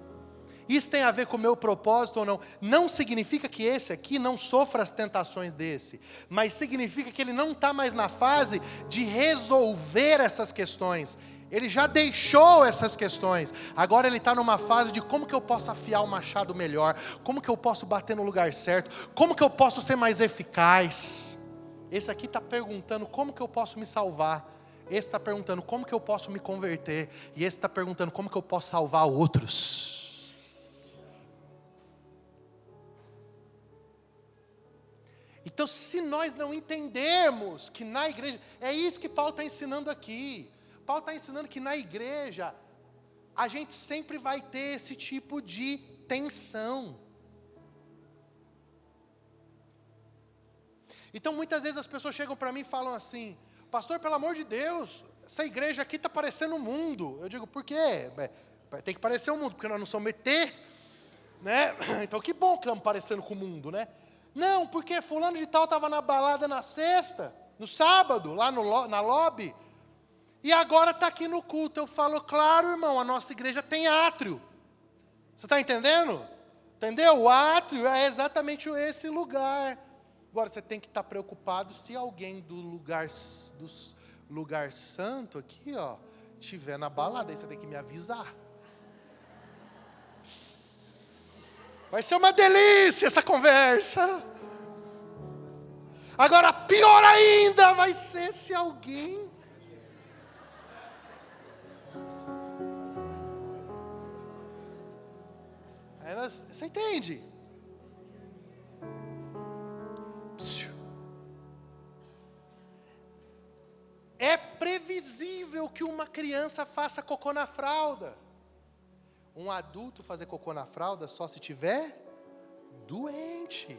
Isso tem a ver com o meu propósito ou não? Não significa que esse aqui não sofra as tentações desse, mas significa que ele não está mais na fase de resolver essas questões. Ele já deixou essas questões. Agora ele está numa fase de como que eu posso afiar o machado melhor, como que eu posso bater no lugar certo, como que eu posso ser mais eficaz. Esse aqui está perguntando como que eu posso me salvar. Esse está perguntando como que eu posso me converter. E esse está perguntando como que eu posso salvar outros. Então, se nós não entendermos que na igreja, é isso que Paulo está ensinando aqui. Paulo está ensinando que na igreja, a gente sempre vai ter esse tipo de tensão. Então muitas vezes as pessoas chegam para mim e falam assim: pastor, pelo amor de Deus, essa igreja aqui está parecendo um mundo. Eu digo, por quê? Tem que parecer um mundo, porque nós não somos ET, né? Então que bom que estamos parecendo com o mundo, né? Não, porque fulano de tal estava na balada na sexta, no sábado, lá na lobby, e agora está aqui no culto. Eu falo, claro, irmão, a nossa igreja tem átrio. Você está entendendo? Entendeu? O átrio é exatamente esse lugar. Agora, você tem que estar preocupado se alguém do lugar santo aqui, ó, estiver na balada. Aí você tem que me avisar. Vai ser uma delícia essa conversa. Agora, pior ainda vai ser se alguém... Você entende? É previsível que uma criança faça cocô na fralda. Um adulto fazer cocô na fralda só se tiver doente.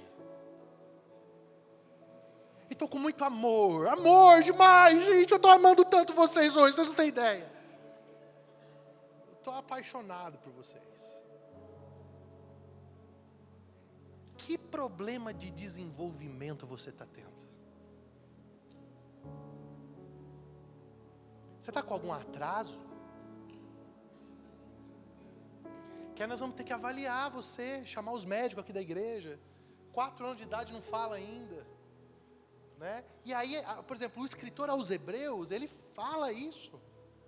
E estou com muito amor. Amor demais, gente. Eu estou amando tanto vocês hoje, vocês não têm ideia. Eu estou apaixonado por vocês. Que problema de desenvolvimento você está tendo? Você está com algum atraso? Que nós vamos ter que avaliar você, chamar os médicos aqui da igreja. 4 anos de idade não fala ainda, né? E aí, por exemplo, o escritor aos Hebreus, ele fala isso,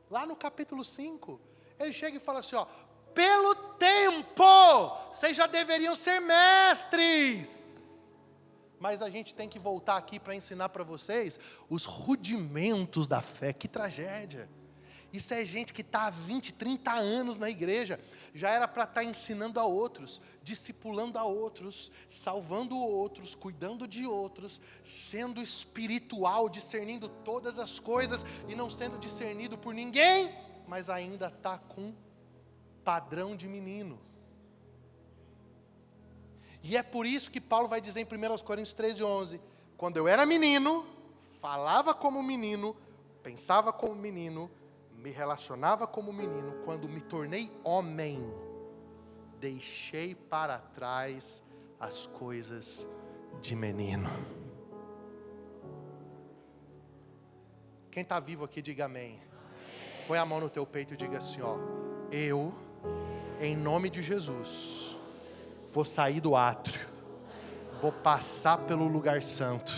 lá no capítulo 5, ele chega e fala assim, ó: pelo tempo, vocês já deveriam ser mestres. Mas a gente tem que voltar aqui para ensinar para vocês os rudimentos da fé. Que tragédia. Isso é gente que está há 20, 30 anos na igreja. Já era para estar ensinando a outros, discipulando a outros, salvando outros, cuidando de outros, sendo espiritual, discernindo todas as coisas e não sendo discernido por ninguém, mas ainda está com padrão de menino. E é por isso que Paulo vai dizer em 1 Coríntios 13:11, quando eu era menino, falava como menino, pensava como menino, me relacionava como menino, quando me tornei homem, deixei para trás as coisas de menino. Quem está vivo aqui, diga amém. Põe a mão no teu peito e diga assim, ó: eu Em nome de Jesus, vou sair do átrio, vou passar pelo lugar santo,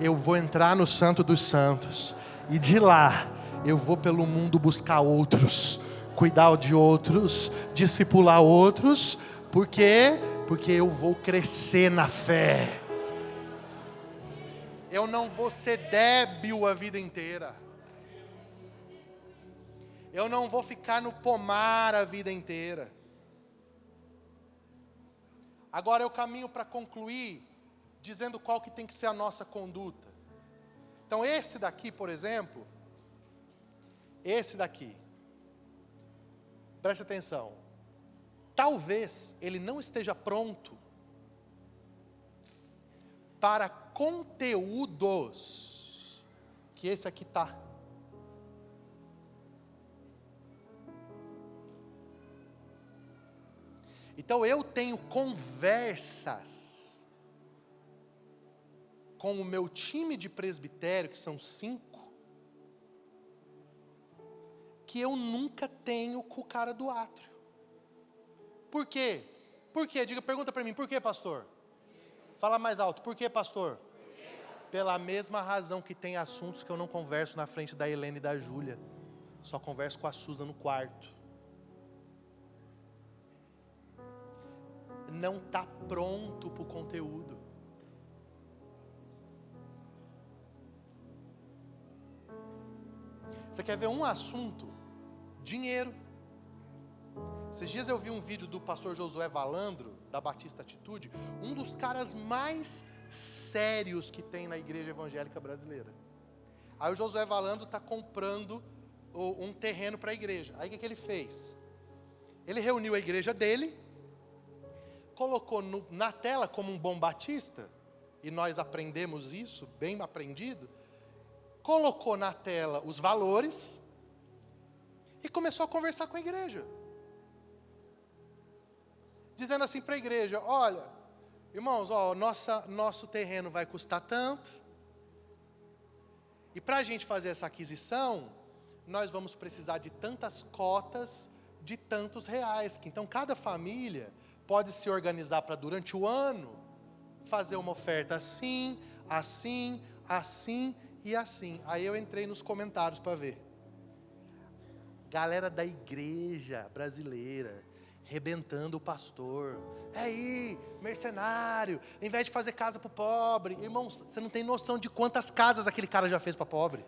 eu vou entrar no Santo dos Santos, e de lá, eu vou pelo mundo buscar outros, cuidar de outros, discipular outros. Por quê? Porque eu vou crescer na fé. Eu não vou ser débil a vida inteira. Eu não vou ficar no pomar a vida inteira. Agora eu caminho para concluir, dizendo qual que tem que ser a nossa conduta. Então esse daqui, por exemplo, esse daqui, preste atenção, talvez ele não esteja pronto para conteúdos que esse aqui está. Então eu tenho conversas com o meu time de presbitério, que são 5, que eu nunca tenho com o cara do átrio. Por quê? Por quê? Pergunta para mim, por quê, pastor? Fala mais alto, por quê, pastor? Pela mesma razão que tem assuntos que eu não converso na frente da Helena e da Júlia. Só converso com a Suza no quarto. Não está pronto para o conteúdo. Você quer ver um assunto? Dinheiro. Esses dias eu vi um vídeo do pastor Josué Valandro, da Batista Atitude, um dos caras mais sérios que tem na igreja evangélica brasileira. Aí o Josué Valandro está comprando um terreno para a igreja. Aí o que ele fez? Ele reuniu a igreja dele, colocou na tela como um bom batista, e nós aprendemos isso, bem aprendido, colocou na tela os valores, e começou a conversar com a igreja. Dizendo assim para a igreja, olha, irmãos, nosso terreno vai custar tanto, e para a gente fazer essa aquisição, nós vamos precisar de tantas cotas, de tantos reais, que então cada família pode se organizar para durante o ano, fazer uma oferta assim, assim, assim e assim. Aí eu entrei nos comentários para ver. Galera da igreja brasileira, rebentando o pastor. Aí, mercenário, ao invés de fazer casa para o pobre. Irmãos, você não tem noção de quantas casas aquele cara já fez para pobre.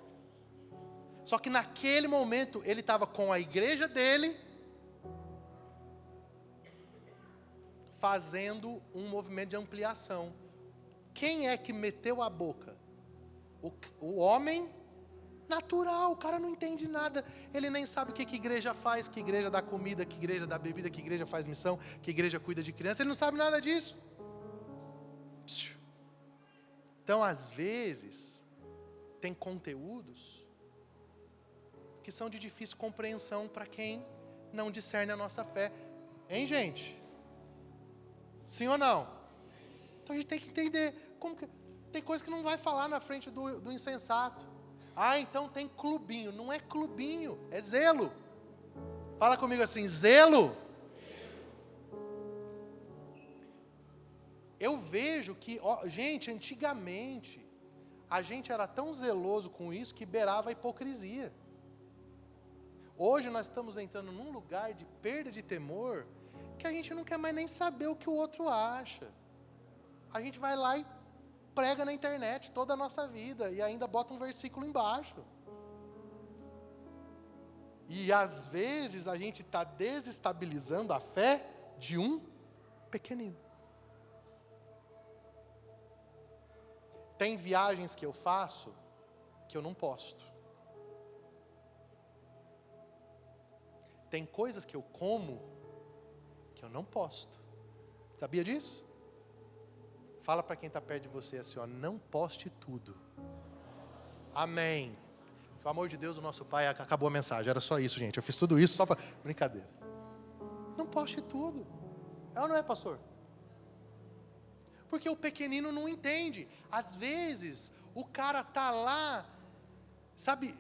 Só que naquele momento, ele estava com a igreja dele, fazendo um movimento de ampliação. Quem é que meteu a boca? O homem natural, o cara não entende nada. Ele nem sabe o que igreja faz, que igreja dá comida, que igreja dá bebida, que igreja faz missão, que igreja cuida de criança. Ele não sabe nada disso. Então, às vezes, tem conteúdos que são de difícil compreensão para quem não discerne a nossa fé. Hein, gente? Sim ou não? Então a gente tem que entender. Tem coisa que não vai falar na frente do insensato. Ah, então tem clubinho. Não é clubinho, é zelo. Fala comigo assim, zelo. Eu vejo que, gente, antigamente, a gente era tão zeloso com isso que beirava a hipocrisia. Hoje nós estamos entrando num lugar de perda de temor, que a gente não quer mais nem saber o que o outro acha. A gente vai lá e prega na internet toda a nossa vida, e ainda bota um versículo embaixo. E às vezes a gente está desestabilizando a fé de um pequenino. Tem viagens que eu faço que eu não posto. Tem coisas que eu como que eu não posto. Sabia disso? Fala para quem está perto de você assim, não poste tudo. Amém. Com o amor de Deus, o nosso Pai, acabou a mensagem. Era só isso, gente. Eu fiz tudo isso só para brincadeira. Não poste tudo. É ou não é, pastor? Porque o pequenino não entende. Às vezes, o cara tá lá, sabe,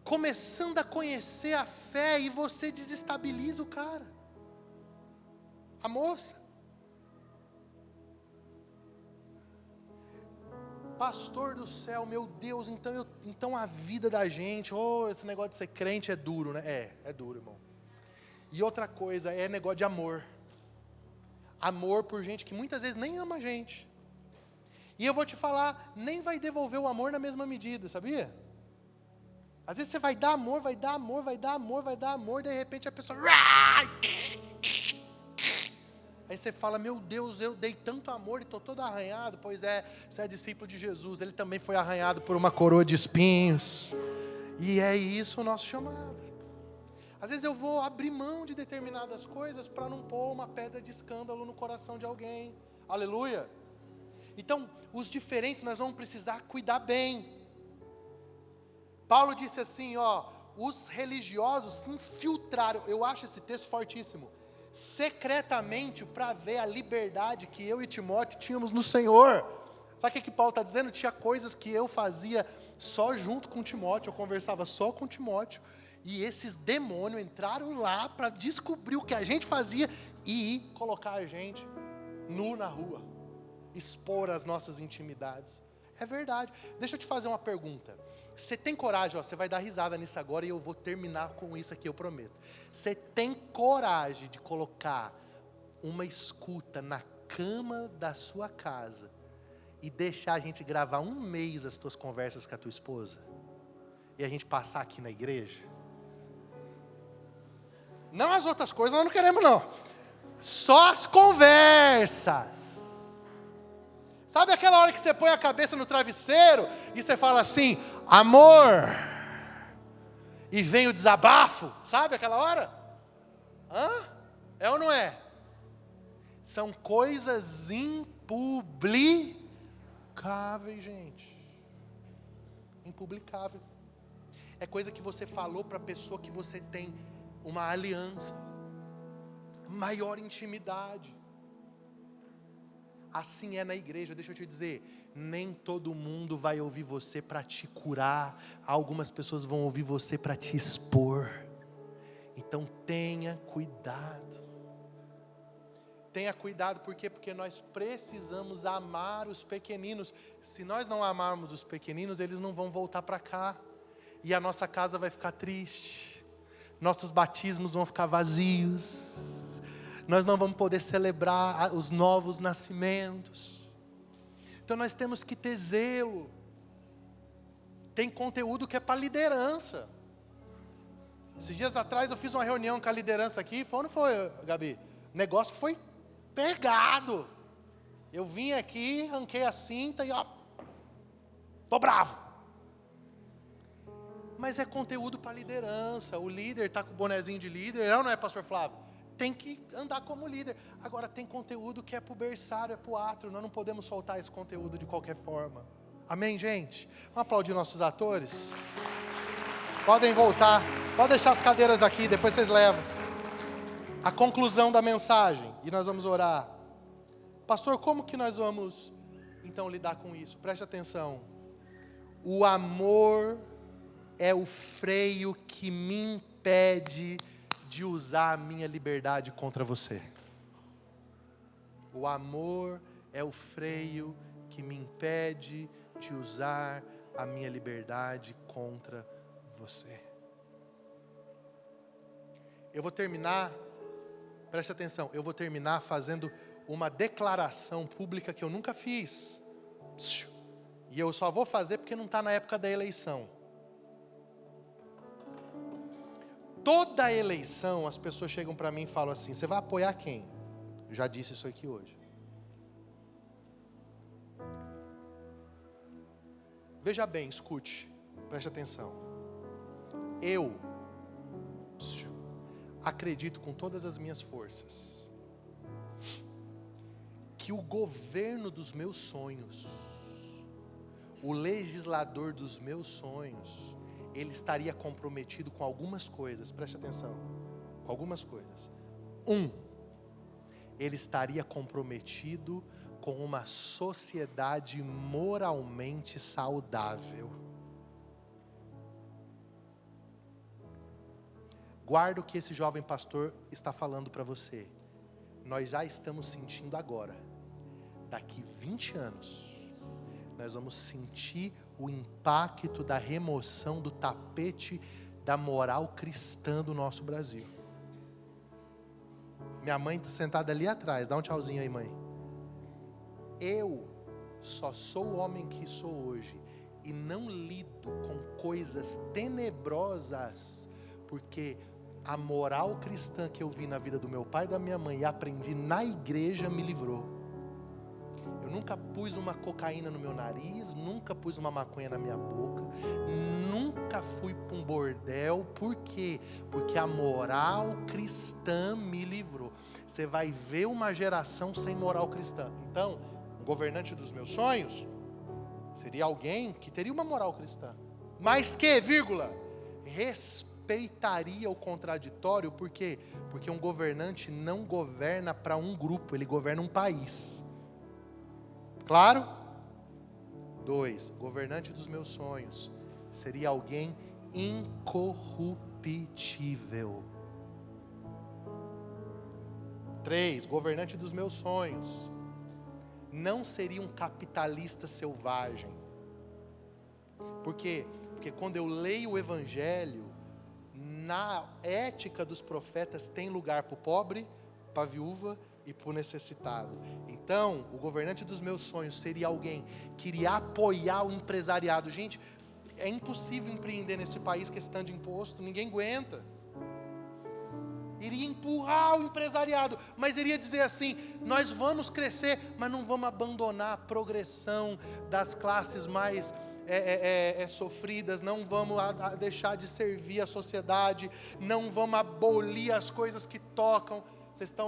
começando a conhecer a fé e você desestabiliza o cara, a moça. Pastor do céu, meu Deus, então a vida da gente, esse negócio de ser crente é duro, né? É duro, irmão. E outra coisa, é negócio de amor. Amor por gente que muitas vezes nem ama a gente. E eu vou te falar, nem vai devolver o amor na mesma medida, sabia? Às vezes você vai dar amor, de repente a pessoa... Aí você fala, meu Deus, eu dei tanto amor e estou todo arranhado. Pois é, você é discípulo de Jesus, ele também foi arranhado por uma coroa de espinhos. E é isso o nosso chamado. Às vezes eu vou abrir mão de determinadas coisas para não pôr uma pedra de escândalo no coração de alguém. Aleluia. Então, os diferentes nós vamos precisar cuidar bem. Paulo disse assim, os religiosos se infiltraram, eu acho esse texto fortíssimo, secretamente para ver a liberdade que eu e Timóteo tínhamos no Senhor. Sabe o que Paulo está dizendo? Tinha coisas que eu fazia só junto com Timóteo, eu conversava só com Timóteo, e esses demônios entraram lá para descobrir o que a gente fazia e colocar a gente nu na rua, expor as nossas intimidades. É verdade. Deixa eu te fazer uma pergunta. Você tem coragem, você vai dar risada nisso agora e eu vou terminar com isso aqui, eu prometo. Você tem coragem de colocar uma escuta na cama da sua casa e deixar a gente gravar 1 mês as tuas conversas com a tua esposa? E a gente passar aqui na igreja? Não as outras coisas, nós não queremos não. Só as conversas. Sabe aquela hora que você põe a cabeça no travesseiro e você fala assim, amor, e vem o desabafo, sabe aquela hora? É ou não é? São coisas impublicáveis, gente. Impublicável. É coisa que você falou para a pessoa que você tem uma aliança, maior intimidade. Assim é na igreja, deixa eu te dizer, nem todo mundo vai ouvir você para te curar, algumas pessoas vão ouvir você para te expor. Então tenha cuidado. Tenha cuidado, por quê? Porque nós precisamos amar os pequeninos. Se nós não amarmos os pequeninos, eles não vão voltar para cá. E a nossa casa vai ficar triste. Nossos batismos vão ficar vazios. Nós não vamos poder celebrar os novos nascimentos. Então nós temos que ter zelo. Tem conteúdo que é para liderança. Esses dias atrás eu fiz uma reunião com a liderança aqui. Foi ou não foi, Gabi? O negócio foi pegado. Eu vim aqui, arranquei a cinta e tô bravo. Mas é conteúdo para liderança. O líder está com o bonezinho de líder. Não é, pastor Flávio? Tem que andar como líder. Agora tem conteúdo que é para o berçário, é para o átrio. Nós não podemos soltar esse conteúdo de qualquer forma. Amém, gente? Vamos aplaudir nossos atores? Podem voltar. Pode deixar as cadeiras aqui, depois vocês levam. A conclusão da mensagem. E nós vamos orar. Pastor, como que nós vamos então lidar com isso? Preste atenção. O amor é o freio que me impede de usar a minha liberdade contra você. O amor é o freio que me impede de usar a minha liberdade contra você. Eu vou terminar, preste atenção, eu vou terminar fazendo uma declaração pública que eu nunca fiz. E eu só vou fazer porque não está na época da eleição. Toda eleição, as pessoas chegam para mim e falam assim, você vai apoiar quem? Eu já disse isso aqui hoje. Veja bem, escute, preste atenção. Eu acredito com todas as minhas forças que o governo dos meus sonhos, o legislador dos meus sonhos, ele estaria comprometido com algumas coisas, preste atenção, com algumas coisas. Ele estaria comprometido com uma sociedade moralmente saudável. Guarda o que esse jovem pastor está falando para você. Nós já estamos sentindo agora. Daqui 20 anos, nós vamos sentir o impacto da remoção do tapete da moral cristã do nosso Brasil. Minha mãe está sentada ali atrás. Dá um tchauzinho aí, mãe. Eu só sou o homem que sou hoje e não lido com coisas tenebrosas, porque a moral cristã que eu vi na vida do meu pai e da minha mãe e aprendi na igreja me livrou. Eu nunca pus uma cocaína no meu nariz, nunca pus uma maconha na minha boca, nunca fui para um bordel. Por quê? Porque a moral cristã me livrou. Você vai ver uma geração sem moral cristã. Então, o governante dos meus sonhos seria alguém que teria uma moral cristã, mas que, respeitaria o contraditório. Por quê? Porque um governante não governa para um grupo, ele governa um país. Claro? 2, governante dos meus sonhos seria alguém incorruptível. 3, governante dos meus sonhos não seria um capitalista selvagem. Por quê? Porque quando eu leio o Evangelho, na ética dos profetas tem lugar para o pobre, para a viúva e para o necessitado. Então, o governante dos meus sonhos seria alguém que iria apoiar o empresariado. Gente, é impossível empreender nesse país questão de imposto, ninguém aguenta. Iria empurrar o empresariado, mas iria dizer assim: nós vamos crescer, mas não vamos abandonar a progressão das classes mais sofridas, não vamos deixar de servir a sociedade, não vamos abolir as coisas que tocam.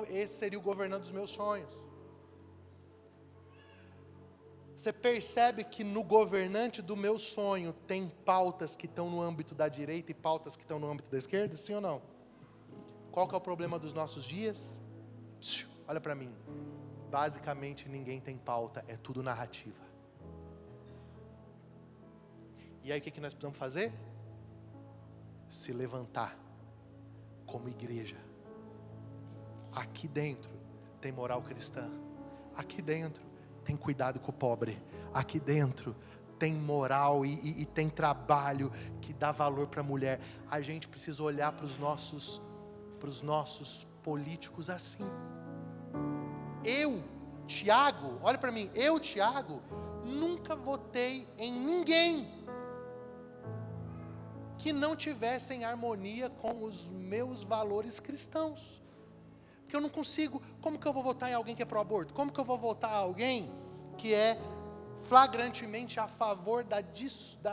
Esse seria o governante dos meus sonhos. Você percebe que no governante do meu sonho tem pautas que estão no âmbito da direita e pautas que estão no âmbito da esquerda? Sim ou não? Qual que é o problema dos nossos dias? Olha para mim. Basicamente ninguém tem pauta, é tudo narrativa. E aí o que nós precisamos fazer? Se levantar como igreja. Aqui dentro tem moral cristã. Aqui dentro tem cuidado com o pobre. Aqui dentro tem moral e tem trabalho que dá valor para a mulher. A gente precisa olhar para os nossos políticos assim. Eu, Tiago, olha para mim, Tiago, nunca votei em ninguém que não tivesse em harmonia com os meus valores cristãos. Porque eu não consigo. Como que eu vou votar em alguém que é pró-aborto? Como que eu vou votar em alguém que é flagrantemente a favor da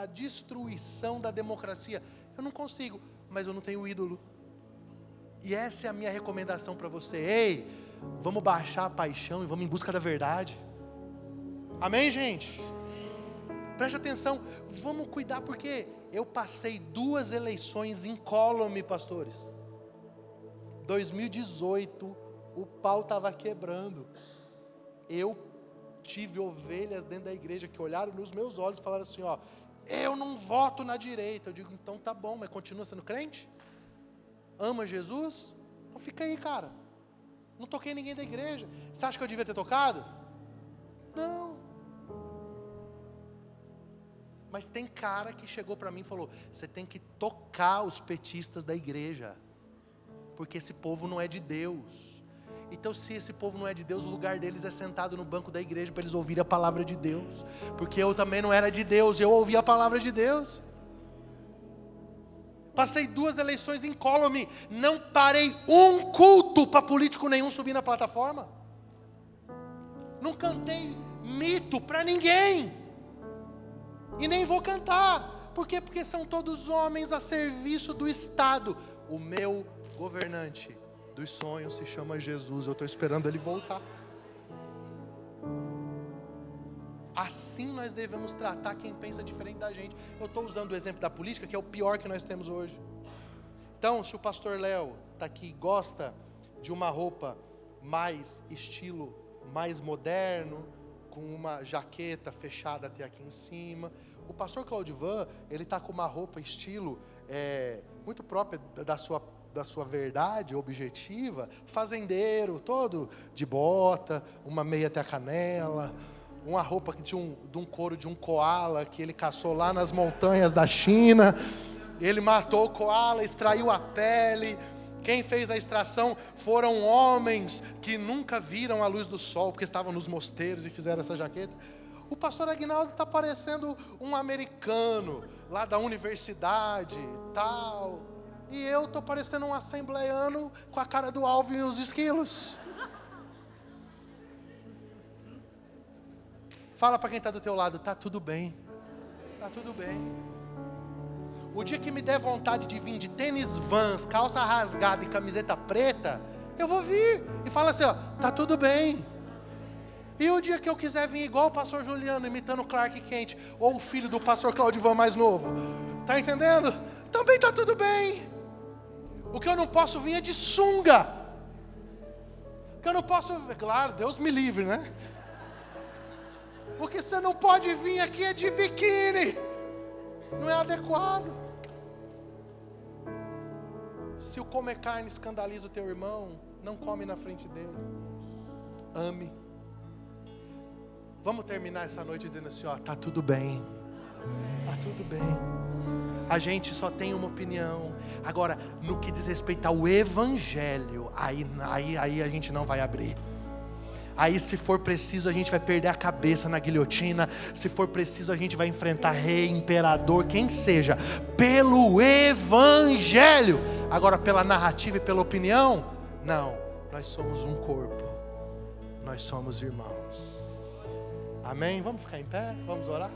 destruição da democracia? Eu não consigo, mas eu não tenho ídolo. E essa é a minha recomendação para você. Ei, vamos baixar a paixão e vamos em busca da verdade. Amém, gente? Preste atenção, vamos cuidar, porque eu passei 2 eleições incólume, pastores. 2018, o pau estava quebrando. Eu tive ovelhas dentro da igreja que olharam nos meus olhos e falaram assim: ó, eu não voto na direita. Eu digo: então tá bom, mas continua sendo crente? Ama Jesus? Então fica aí, cara. Não toquei ninguém da igreja. Você acha que eu devia ter tocado? Não. Mas tem cara que chegou para mim e falou: você tem que tocar os petistas da igreja, porque esse povo não é de Deus. Então, se esse povo não é de Deus, o lugar deles é sentado no banco da igreja para eles ouvirem a palavra de Deus. Porque eu também não era de Deus, eu ouvi a palavra de Deus. Passei 2 eleições incólume, não parei um culto para político nenhum subir na plataforma. Não cantei mito para ninguém. E nem vou cantar. Por quê? Porque são todos homens a serviço do Estado. O meu governante dos sonhos se chama Jesus. Eu estou esperando ele voltar. Assim nós devemos tratar quem pensa diferente da gente. Eu estou usando o exemplo da política, que é o pior que nós temos hoje. Então, se o pastor Léo está aqui e gosta de uma roupa mais estilo, mais moderno, com uma jaqueta fechada até aqui em cima. O pastor Claudivan, ele está com uma roupa estilo muito própria da sua da sua verdade objetiva, fazendeiro, todo de bota, uma meia até a canela, uma roupa que tinha de um couro de um coala que ele caçou lá nas montanhas da China. Ele matou o coala, extraiu a pele. Quem fez a extração foram homens que nunca viram a luz do sol, porque estavam nos mosteiros e fizeram essa jaqueta. O pastor Aguinaldo está parecendo um americano, lá da universidade e tal. E eu estou parecendo um assembleiano com a cara do Alvin e os esquilos. Fala para quem está do teu lado, tá tudo bem. Tá tudo bem. O dia que me der vontade de vir de tênis Vans, calça rasgada e camiseta preta, eu vou vir e fala assim, ó, tá tudo bem. E o dia que eu quiser vir igual o pastor Juliano, imitando o Clark Kent, ou o filho do pastor Claudivan mais novo, tá entendendo? Também tá tudo bem. O que eu não posso vir é de sunga. O que eu não posso, claro, Deus me livre, né? O que você não pode vir aqui é de biquíni. Não é adequado. Se o comer carne escandaliza o teu irmão, não come na frente dele. Ame. Vamos terminar essa noite dizendo assim, ó, tá tudo bem. Tá tudo bem. A gente só tem uma opinião. Agora, no que diz respeito ao evangelho, aí a gente não vai abrir. Aí, se for preciso, a gente vai perder a cabeça na guilhotina. Se for preciso, a gente vai enfrentar rei, imperador, quem seja, pelo evangelho. Agora, pela narrativa e pela opinião, não. Nós somos um corpo. Nós somos irmãos. Amém? Vamos ficar em pé? Vamos orar?